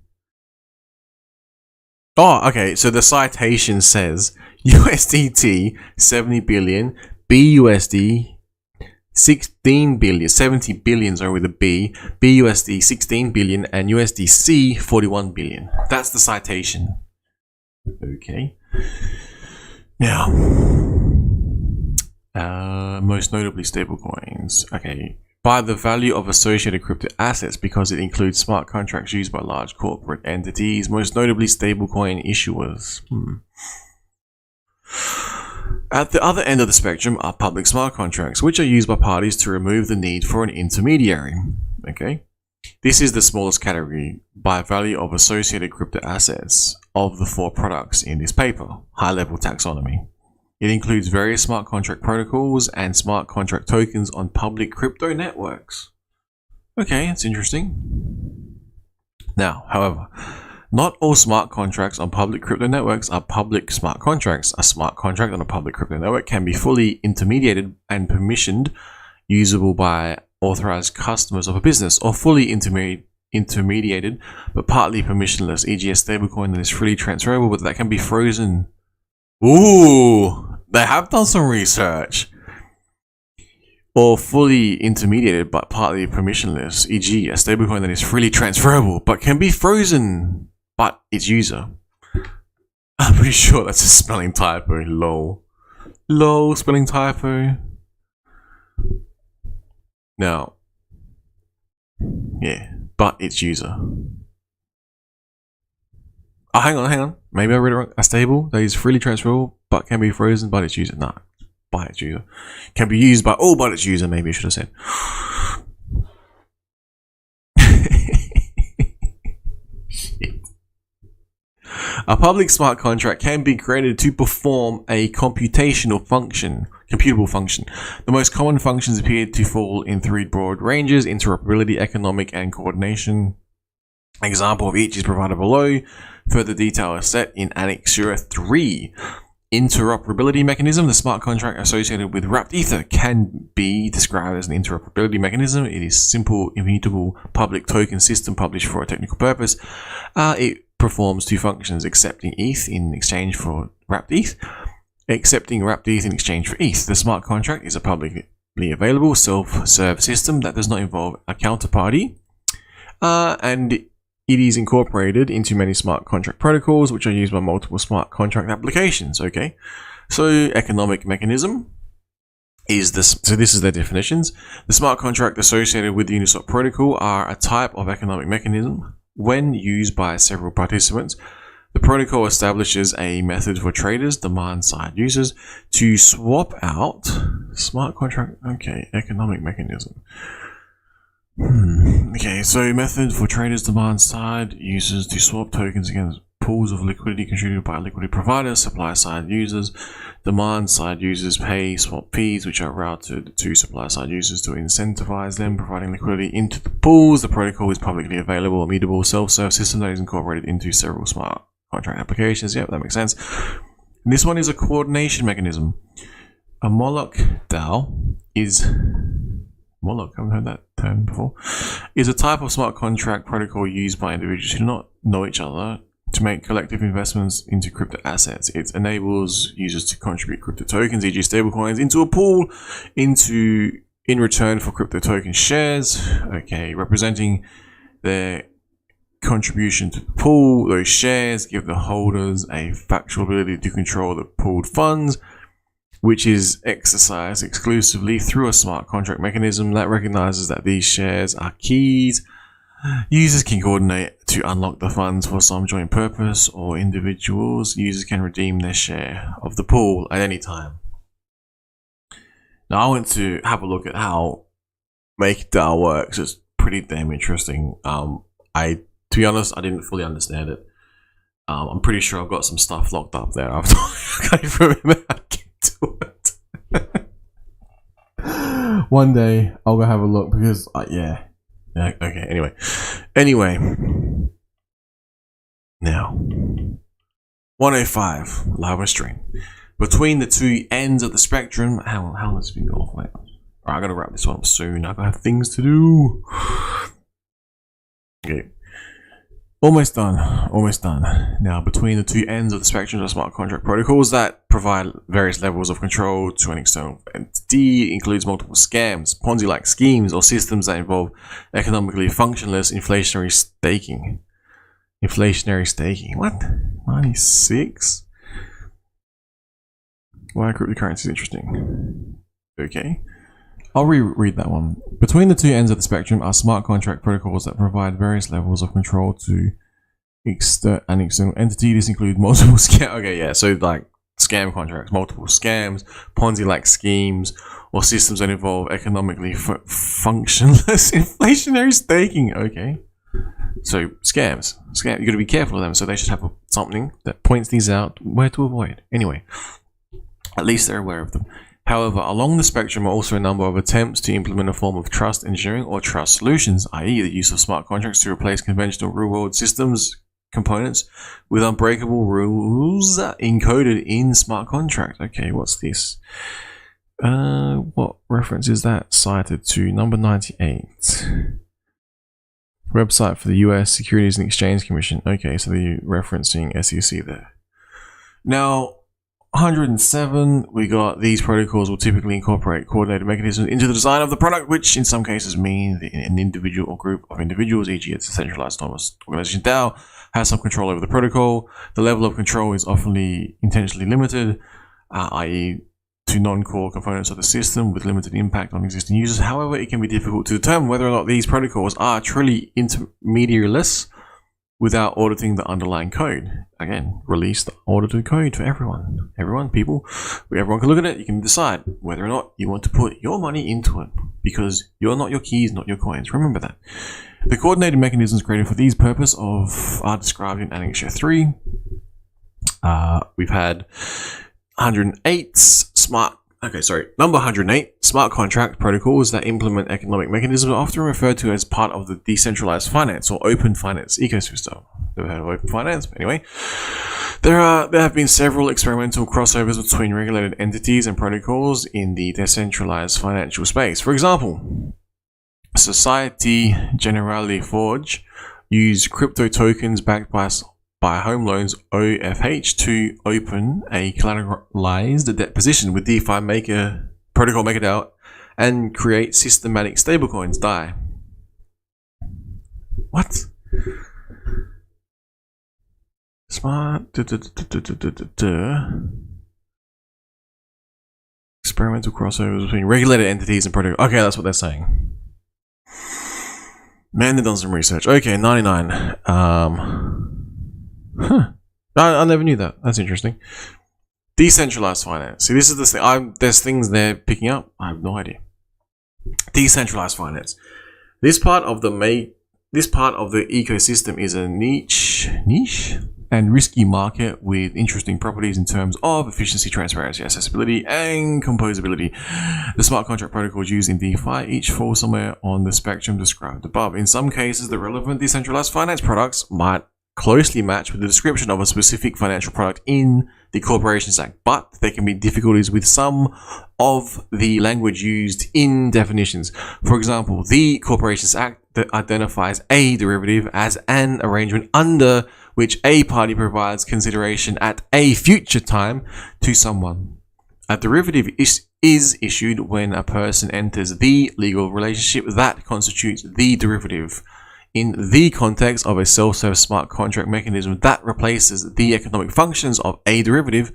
Oh, okay. So the citation says USDT 70 billion, BUSD 16 billion, 70 billions are with a B, BUSD 16 billion, and USDC 41 billion. That's the citation. Okay. Now, most notably stablecoins. Okay. By the value of associated crypto assets because it includes smart contracts used by large corporate entities, most notably stablecoin issuers. At the other end of the spectrum are public smart contracts, which are used by parties to remove the need for an intermediary. Okay, this is the smallest category by value of associated crypto assets of the four products in this paper, high-level taxonomy. It includes various smart contract protocols and smart contract tokens on public crypto networks. Okay, that's interesting. Now, however, not all smart contracts on public crypto networks are public smart contracts. A smart contract on a public crypto network can be fully intermediated and permissioned, usable by authorized customers of a business, or fully intermediated but partly permissionless, e.g. a stablecoin that is freely transferable but that can be frozen. Ooh, they have done some research. Or fully intermediated but partly permissionless, e.g. a stablecoin that is freely transferable but can be frozen but its user. I'm pretty sure that's a spelling typo. Lol. Lol, spelling typo. Now, yeah, but its user. Oh, hang on. Maybe I read it wrong. A stable that is freely transferable but can be frozen by its user. Nah, by its user. Can be used by all but its user, maybe I should have said. Shit. A public smart contract can be created to perform a computable function. The most common functions appear to fall in three broad ranges: interoperability, economic, and coordination. An example of each is provided below. Further detail is set in Annexure 3. Interoperability mechanism. The smart contract associated with wrapped ether can be described as an interoperability mechanism. It is simple, immutable public token system published for a technical purpose. It performs two functions: accepting ETH in exchange for wrapped ETH. Accepting wrapped ETH in exchange for ETH. The smart contract is a publicly available self-serve system that does not involve a counterparty, and it is incorporated into many smart contract protocols, which are used by multiple smart contract applications. Okay, so economic mechanism is this. So this is their definitions. The smart contract associated with the Uniswap protocol are a type of economic mechanism. When used by several participants, the protocol establishes a method for traders, demand-side users, to swap out smart contract. Okay, economic mechanism. Okay, so method for traders, demand-side users to swap tokens against pools of liquidity contributed by liquidity providers. Supply-side users, demand-side users pay swap fees, which are routed to supply-side users to incentivize them, providing liquidity into the pools. The protocol is publicly available, immutable, self-serve system that is incorporated into several smart contract applications. Yep, that makes sense. And this one is a coordination mechanism. A Moloch DAO is... Moloch, I haven't heard that term before. Is a type of smart contract protocol used by individuals who do not know each other to make collective investments into crypto assets. It enables users to contribute crypto tokens, e.g. stablecoins, into a pool in return for crypto token shares. Okay, representing their contribution to the pool. Those shares give the holders a factual ability to control the pooled funds, which is exercised exclusively through a smart contract mechanism that recognizes that these shares are keys. Users can coordinate to unlock the funds for some joint purpose, or individuals. Users can redeem their share of the pool at any time. Now, I went to have a look at how MakerDAO works. It's pretty damn interesting. To be honest, I didn't fully understand it. I'm pretty sure I've got some stuff locked up there. I can't even remember how to get to it. One day I'll go have a look because yeah. Okay. Anyway. Now, 105 live stream. Between the two ends of the spectrum, how long has it been off? Wait. Alright, I gotta wrap this one up soon. I gotta have things to do. Okay. Almost done. Now, between the two ends of the spectrum are smart contract protocols that provide various levels of control to an external entity. Includes multiple scams, Ponzi-like schemes, or systems that involve economically functionless inflationary staking. What? 96? Why cryptocurrency is interesting. Okay. I'll reread that one. Between the two ends of the spectrum are smart contract protocols that provide various levels of control to an external entity. This includes multiple so like scam contracts, multiple scams, Ponzi-like schemes, or systems that involve economically functionless inflationary staking. Okay. So scams. You got to be careful of them. So they should have something that points these out where to avoid. Anyway, at least they're aware of them. However, along the spectrum are also a number of attempts to implement a form of trust engineering or trust solutions, i.e. the use of smart contracts to replace conventional real-world systems components with unbreakable rules encoded in smart contract. Okay, what's this? What reference is that cited to? Number 98. Website for the US Securities and Exchange Commission. Okay, so they're referencing SEC there. Now, 107, we got these protocols will typically incorporate coordinated mechanisms into the design of the product, which in some cases mean that an individual or group of individuals, e.g. it's a centralized autonomous organization DAO, has some control over the protocol. The level of control is often intentionally limited, i.e. to non-core components of the system with limited impact on existing users. However, it can be difficult to determine whether or not these protocols are truly intermediaryless without auditing the underlying code. Again, release the audited code for everyone. Everyone can look at it. You can decide whether or not you want to put your money into it, because you're not your keys, not your coins. Remember that. The coordinated mechanisms created for these purposes are described in Annexure 3. We've had 108 number 108 smart contract protocols that implement economic mechanisms are often referred to as part of the decentralized finance or open finance ecosystem. Never heard of open finance, but anyway. There have been several experimental crossovers between regulated entities and protocols in the decentralized financial space. For example, Societe Generale Forge used crypto tokens backed by home loans OFH to open a collateralized debt position with DeFi protocol MakerDAO and create systematic stablecoins DAI. What? Smart experimental crossovers between regulated entities and protocol. Okay, that's what they're saying. Man, they've done some research. Okay, 99. I never knew that. That's interesting. Decentralized finance. See, this is the thing. There's things they're picking up. I have no idea. Decentralized finance. This part of the ecosystem is a niche and risky market with interesting properties in terms of efficiency, transparency, accessibility, and composability. The smart contract protocols used in DeFi each fall somewhere on the spectrum described above. In some cases, the relevant decentralized finance products might closely match with the description of a specific financial product in the Corporations Act, but there can be difficulties with some of the language used in definitions. For example, the Corporations Act that identifies a derivative as an arrangement under which a party provides consideration at a future time to someone. A derivative is issued when a person enters the legal relationship that constitutes the derivative. In the context of a self-serve smart contract mechanism that replaces the economic functions of a derivative,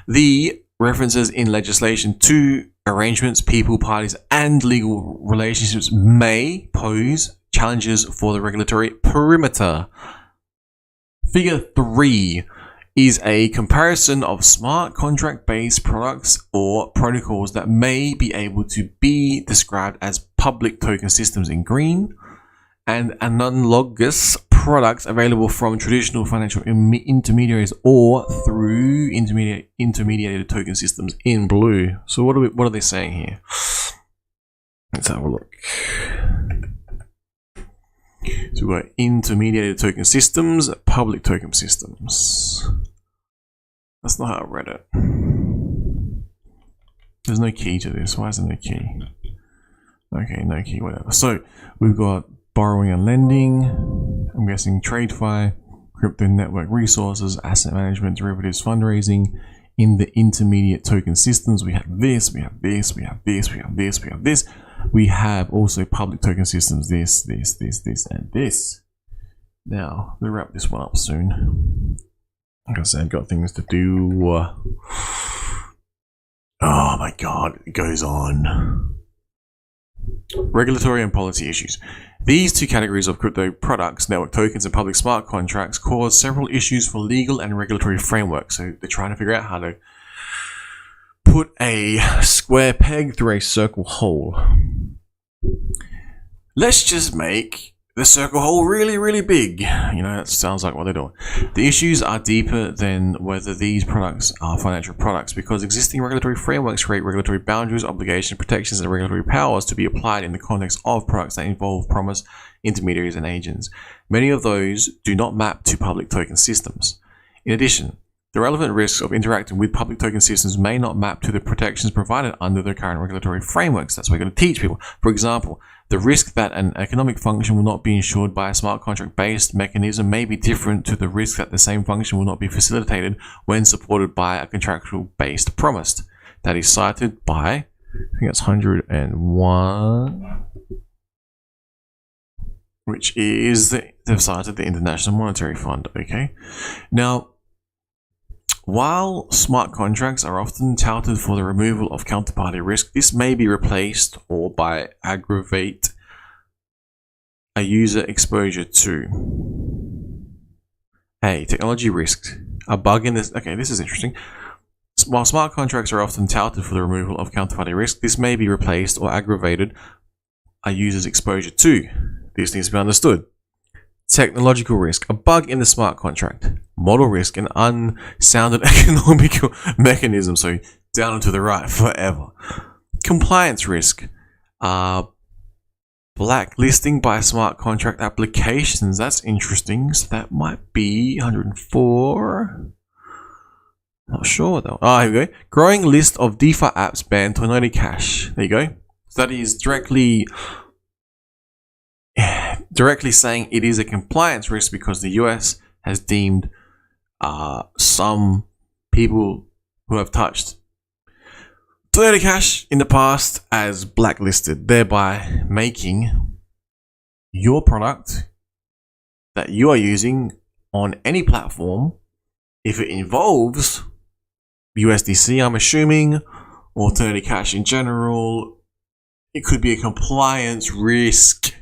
the references in legislation to arrangements, people, parties, and legal relationships may pose challenges for the regulatory perimeter. Figure 3 is a comparison of smart contract-based products or protocols that may be able to be described as public token systems in green, and analogous products available from traditional financial intermediaries or through intermediated token systems in blue. So what are they saying here? Let's have a look. So we've got intermediated token systems, public token systems. That's not how I read it. There's no key to this. Why is there no key? Okay, no key, whatever. So we've got borrowing and lending. I'm guessing TradeFi, crypto network resources, asset management, derivatives, fundraising. In the intermediate token systems, we have this, we have this, we have this, we have this, we have this. We have also public token systems, this, and this. Now, we'll wrap this one up soon. Like I said, got things to do. Oh my god, it goes on. Regulatory and policy issues. These two categories of crypto products, network tokens and public smart contracts, cause several issues for legal and regulatory frameworks. So they're trying to figure out how to put a square peg through a circle hole. Let's just make the circle hole really, really big. You know, that sounds like what they're doing. The issues are deeper than whether these products are financial products, because existing regulatory frameworks create regulatory boundaries, obligations, protections, and regulatory powers to be applied in the context of products that involve promise, intermediaries, and agents. Many of those do not map to public token systems. In addition, the relevant risks of interacting with public token systems may not map to the protections provided under the current regulatory frameworks. That's what we're going to teach people. For example, the risk that an economic function will not be ensured by a smart contract-based mechanism may be different to the risk that the same function will not be facilitated when supported by a contractual-based promise. That is cited by, I think that's 101, which is, they've cited the International Monetary Fund, okay? Now, while smart contracts are often touted for the removal of counterparty risk, this may be replaced or by aggravate a user exposure to a technology risk, a bug in this. Okay, this is interesting. While smart contracts are often touted for the removal of counterparty risk, this may be replaced or aggravated a user's exposure to. This needs to be understood. Technological risk, a bug in the smart contract. Model risk, an unsounded economical mechanism, so down and to the right forever. Compliance risk, blacklisting by smart contract applications. That's interesting. So that might be 104. Not sure though. Here we go. Growing list of DeFi apps ban Tornado Cash. There you go. So that is directly saying it is a compliance risk because the US has deemed some people who have touched Tornado Cash in the past as blacklisted, thereby making your product that you are using on any platform, if it involves USDC, I'm assuming, or Tornado Cash in general, it could be a compliance risk.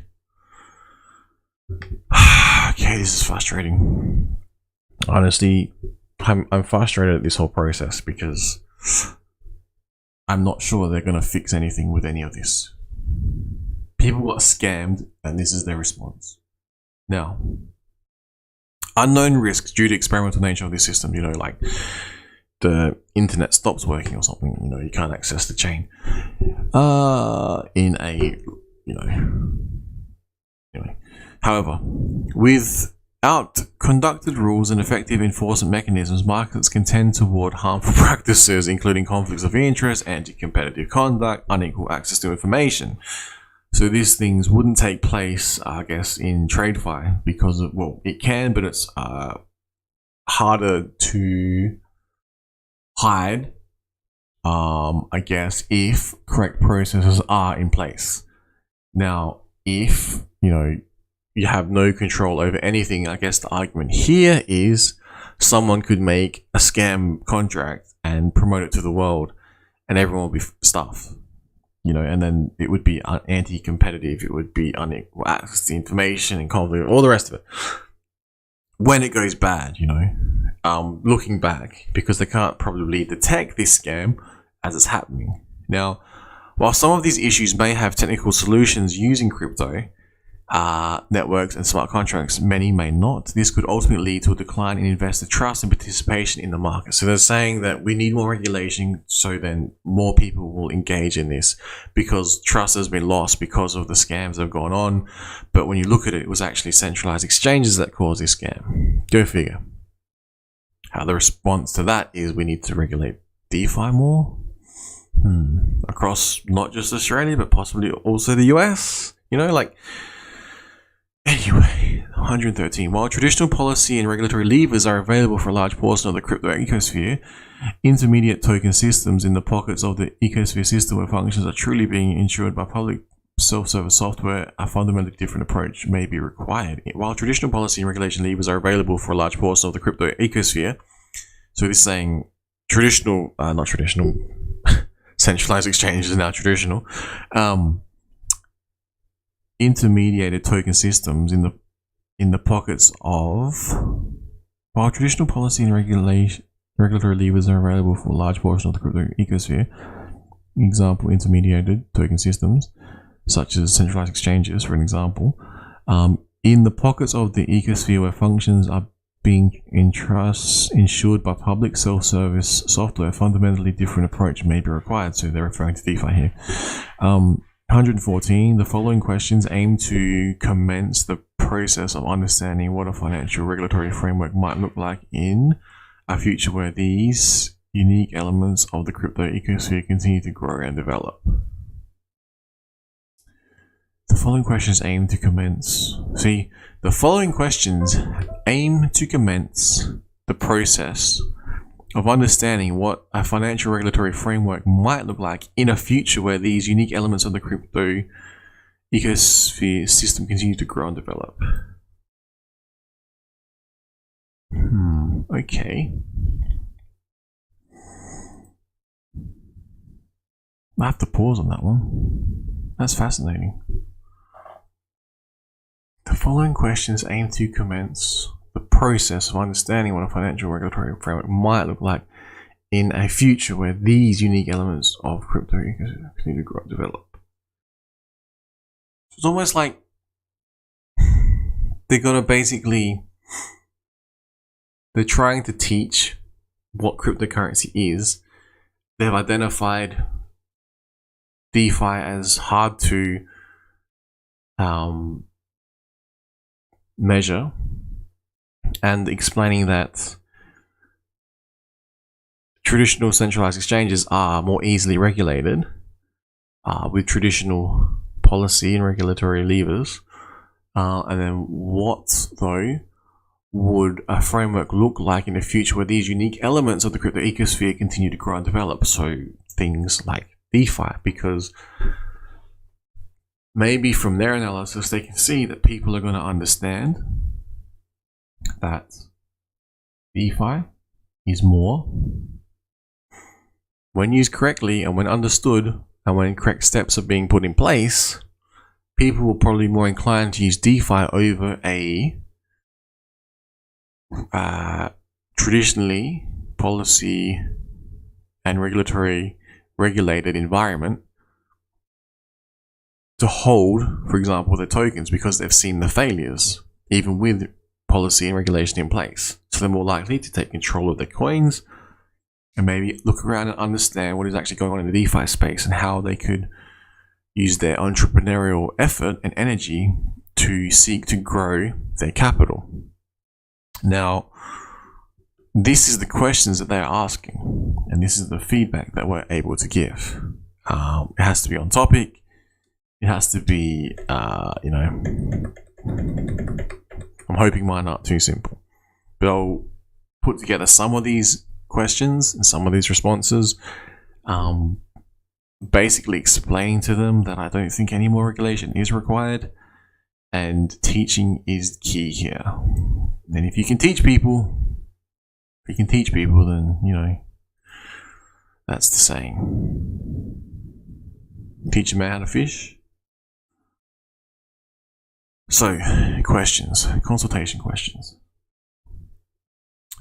Okay, this is frustrating. Honestly, I'm frustrated at this whole process because I'm not sure they're going to fix anything with any of this. People got scammed and this is their response. Now, unknown risks due to experimental nature of this system, you know, like the internet stops working or something, you know, you can't access the chain. In a, you know, anyway. However, without conducted rules and effective enforcement mechanisms, markets can tend toward harmful practices, including conflicts of interest, anti-competitive conduct, unequal access to information. So these things wouldn't take place, I guess, in TradeFi because of, well, it can, but it's harder to hide, I guess, if correct processes are in place. Now, if, you know, you have no control over anything, I guess the argument here is someone could make a scam contract and promote it to the world and everyone will be stuffed, you know, and then it would be anti-competitive, it would be unequal access to information and conflict, all the rest of it. When it goes bad, you know, looking back, because they can't probably detect this scam as it's happening. Now, while some of these issues may have technical solutions using crypto, networks and smart contracts. Many may not. This could ultimately lead to a decline in investor trust and participation in the market. So they're saying that we need more regulation so then more people will engage in this, because trust has been lost because of the scams that have gone on. But when you look at it, it was actually centralized exchanges that caused this scam. Go figure. How the response to that is we need to regulate DeFi more across not just Australia, but possibly also the US. Anyway, 113. While traditional policy and regulatory levers are available for a large portion of the crypto ecosphere, intermediate token systems in the pockets of the ecosphere system where functions are truly being ensured by public self-service software, a fundamentally different approach may be required. While traditional policy and regulation levers are available for a large portion of the crypto ecosphere, so this is saying not traditional, centralized exchanges are now traditional, intermediated token systems in the pockets of, while traditional policy and regulatory levers are available for a large portion of the crypto ecosphere, example, intermediated token systems such as centralized exchanges, for an example, in the pockets of the ecosphere where functions are being ensured by public self-service software, a fundamentally different approach may be required. So they're referring to DeFi here. 114. The following questions aim to commence the process of understanding what a financial regulatory framework might look like in a future where these unique elements of the crypto ecosphere continue to grow and develop. The following questions aim to commence. The following questions aim to commence the process of understanding what a financial regulatory framework might look like in a future where these unique elements of the crypto ecosphere system continue to grow and develop. Okay. I have to pause on that one. That's fascinating. The following questions aim to commence the process of understanding what a financial regulatory framework might look like in a future where these unique elements of crypto continue to grow and develop. So it's almost like they're trying to teach what cryptocurrency is. They've identified DeFi as hard to measure, and explaining that traditional centralized exchanges are more easily regulated with traditional policy and regulatory levers. And then what, though, would a framework look like in the future where these unique elements of the crypto ecosphere continue to grow and develop? So things like DeFi, because maybe from their analysis they can see that people are going to understand that DeFi is more, when used correctly and when understood and when correct steps are being put in place, people will probably be more inclined to use DeFi over a traditionally policy and regulatory regulated environment to hold, for example, their tokens, because they've seen the failures, even with policy and regulation in place. So they're more likely to take control of their coins and maybe look around and understand what is actually going on in the DeFi space and how they could use their entrepreneurial effort and energy to seek to grow their capital. Now, this is the questions that they're asking, and this is the feedback that we're able to give. It has to be on topic. It has to be, I'm hoping mine aren't too simple. But I'll put together some of these questions and some of these responses, basically explaining to them that I don't think any more regulation is required, and teaching is key here. And if you can teach people, then, that's the saying. Teach a man how to fish. So, questions, consultation questions.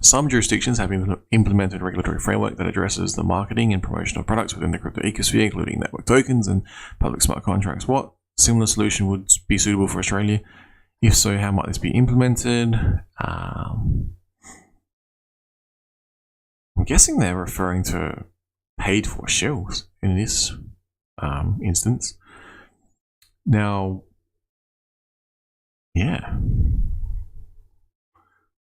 Some jurisdictions have implemented a regulatory framework that addresses the marketing and promotion of products within the crypto ecosphere, including network tokens and public smart contracts. What Similar solution would be suitable for Australia. If so, how might this be implemented? I'm guessing they're referring to paid for shells in this instance. Now, yeah.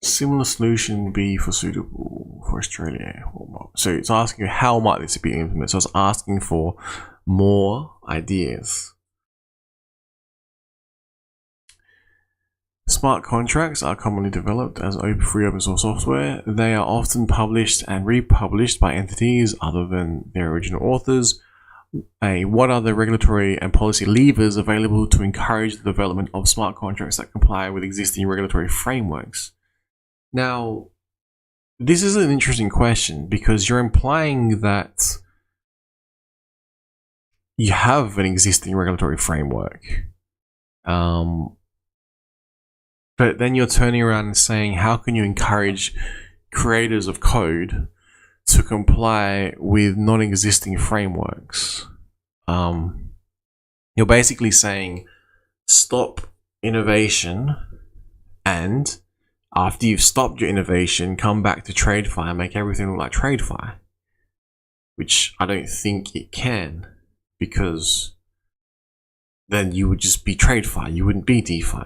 Similar solution would be for suitable for Australia. So it's asking how might this be implemented. So it's asking for more ideas. Smart contracts are commonly developed as free open source software. They are often published and republished by entities other than their original authors. What are the regulatory and policy levers available to encourage the development of smart contracts that comply with existing regulatory frameworks? Now, this is an interesting question because you're implying that you have an existing regulatory framework. But then you're turning around and saying, how can you encourage creators of code to comply with non-existing frameworks? You're basically saying, stop innovation, and after you've stopped your innovation, come back to TradeFi and make everything look like TradeFi. Which I don't think it can, because then you would just be TradeFi, you wouldn't be DeFi.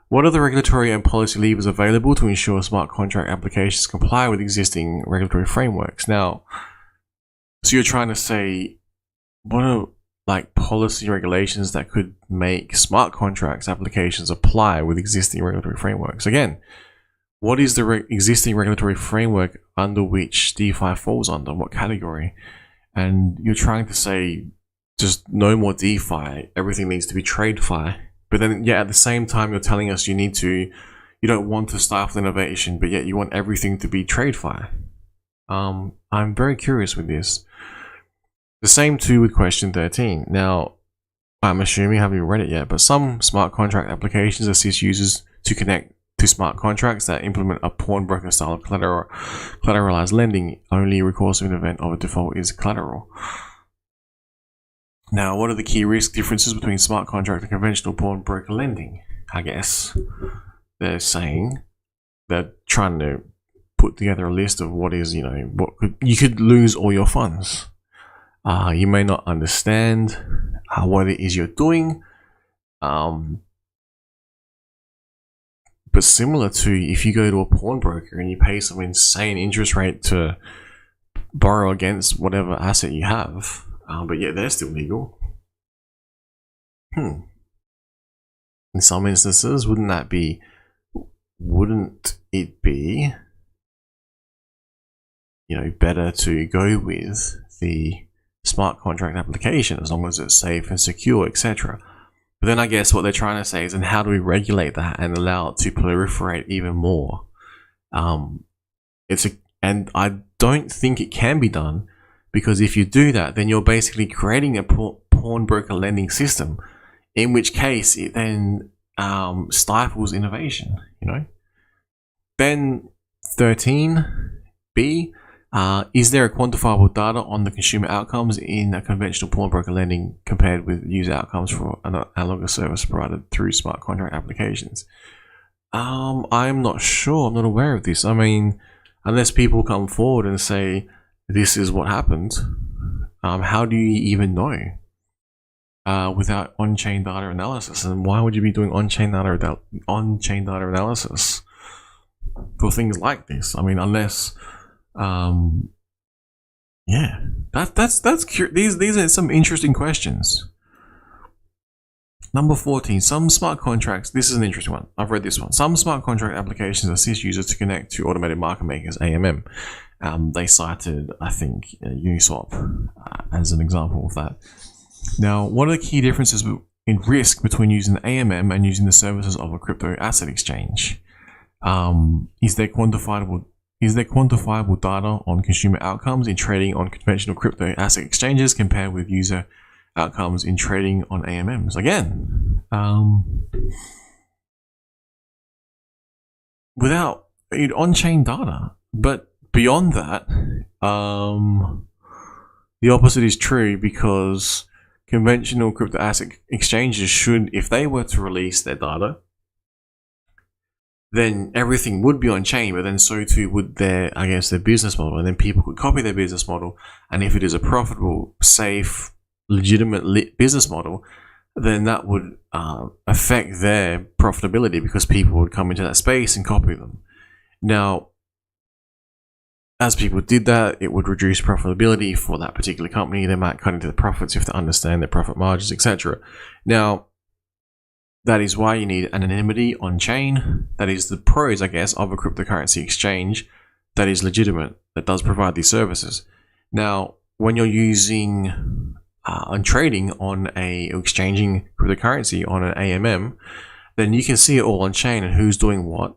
What are the regulatory and policy levers available to ensure smart contract applications comply with existing regulatory frameworks? Now, so you're trying to say, what are like policy regulations that could make smart contracts applications apply with existing regulatory frameworks? Again, what is the existing regulatory framework under which DeFi falls under? What category? And you're trying to say, just no more DeFi, everything needs to be TradeFi. But then, yeah, at the same time, you're telling us you don't want to stifle innovation, but yet you want everything to be TradeFi. I'm very curious with this. The same too with question 13. Now, I'm assuming you haven't read it yet, but some smart contract applications assist users to connect to smart contracts that implement a pawnbroker style of collateralized lending. Only recourse in event of a default is collateral. Now, what are the key risk differences between smart contract and conventional pawnbroker lending? I guess they're saying they're trying to put together a list of what is, you could lose all your funds. You may not understand what it is you're doing. But similar to if you go to a pawnbroker and you pay some insane interest rate to borrow against whatever asset you have, but yet they're still legal. In some instances, wouldn't it be better to go with the smart contract application as long as it's safe and secure, etc. But then I guess what they're trying to say is, and how do we regulate that and allow it to proliferate even more? And I don't think it can be done, because if you do that, then you're basically creating a pawnbroker lending system, in which case it then stifles innovation. Then 13b. Is there a quantifiable data on the consumer outcomes in a conventional pawnbroker lending compared with user outcomes for an analogous service provided through smart contract applications? I'm not sure. I'm not aware of this. I mean, unless people come forward and say, this is what happened, how do you even know without on-chain data analysis? And why would you be doing on-chain data analysis for things like this? I mean, unless these are some interesting questions. Number 14, some smart contracts. This is an interesting one. I've read this one. Some smart contract applications assist users to connect to automated market makers, AMM. They cited, I think, Uniswap as an example of that. Now, what are the key differences in risk between using AMM and using the services of a crypto asset exchange? Is there quantifiable data on consumer outcomes in trading on conventional crypto asset exchanges compared with user outcomes in trading on AMMs? Again, without on-chain data. But beyond that, the opposite is true, because conventional crypto asset exchanges should, if they were to release their data, then everything would be on chain, but then so too would their, I guess, their business model, and then people could copy their business model. And if it is a profitable, safe, legitimate business model, then that would affect their profitability, because people would come into that space and copy them. Now, as people did that, it would reduce profitability for that particular company. They might cut into the profits if they understand their profit margins, etc. Now, that is why you need anonymity on chain. That is the pros, I guess, of a cryptocurrency exchange that is legitimate, that does provide these services. Now, when you're using on trading on exchanging cryptocurrency on an AMM, then you can see it all on chain and who's doing what.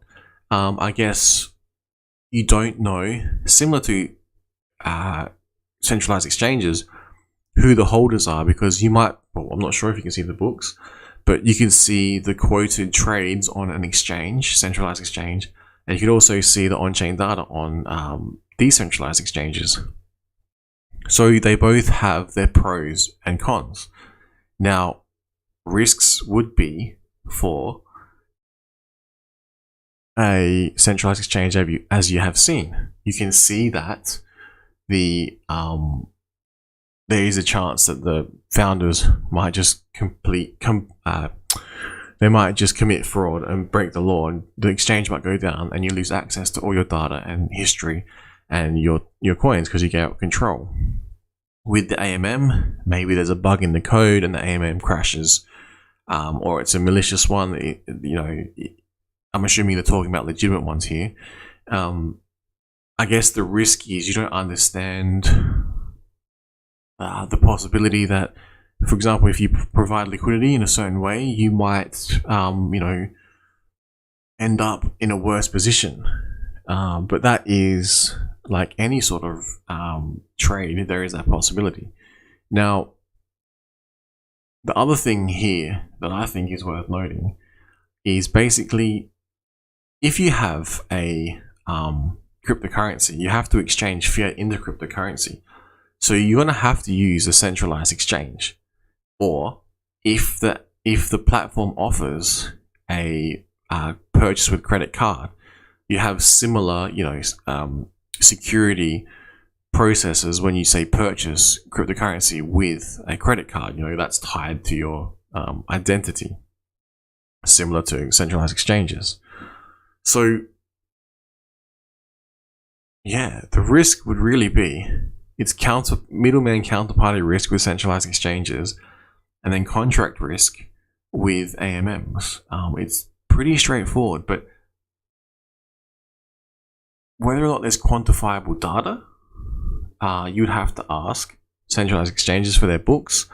I guess you don't know, similar to centralized exchanges, who the holders are, because you might, well, I'm not sure if you can see the books, but you can see the quoted trades on an exchange, centralized exchange, and you can also see the on-chain data on decentralized exchanges. So they both have their pros and cons. Now, risks would be for a centralized exchange, as you have seen. You can see that there is a chance that the founders might just they might just commit fraud and break the law, and the exchange might go down, and you lose access to all your data and history and your coins because you get out of control. With the AMM, maybe there's a bug in the code and the AMM crashes, or it's a malicious one. I'm assuming they're talking about legitimate ones here. I guess the risk is you don't understand the possibility that, for example, if you provide liquidity in a certain way, you might, end up in a worse position. But that is like any sort of trade, there is that possibility. Now, the other thing here that I think is worth noting is basically, if you have a cryptocurrency, you have to exchange fiat into cryptocurrency. So you're going to have to use a centralized exchange. Or if the platform offers a purchase with credit card, you have similar, security processes when you say purchase cryptocurrency with a credit card. That's tied to your identity, similar to centralized exchanges. So, yeah, the risk would really be it's middleman counterparty risk with centralized exchanges, and then contract risk with AMMs. It's pretty straightforward, but whether or not there's quantifiable data, you'd have to ask centralized exchanges for their books,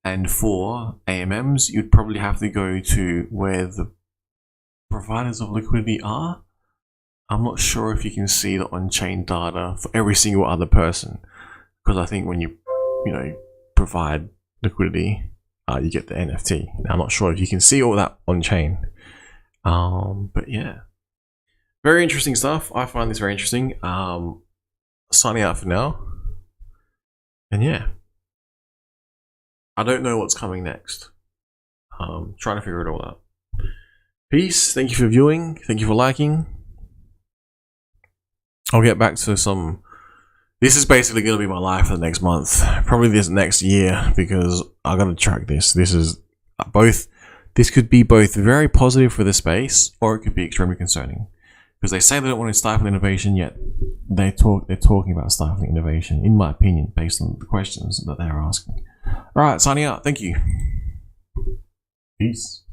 and for AMMs, you'd probably have to go to where the providers of liquidity are. I'm not sure if you can see the on-chain data for every single other person, because I think when you provide liquidity, you get the NFT. Now, I'm not sure if you can see all that on-chain, but yeah, very interesting stuff. I find this very interesting. Signing out for now, and yeah, I don't know what's coming next. Trying to figure it all out. Peace. Thank you for viewing. Thank you for liking. I'll get back to some. This is basically going to be my life for the next month, probably this next year, because I got to track this. This is both. This could be both very positive for the space, or it could be extremely concerning, because they say they don't want to stifle innovation, yet they're talking about stifling innovation, in my opinion, based on the questions that they're asking. All right, signing out. Thank you. Peace.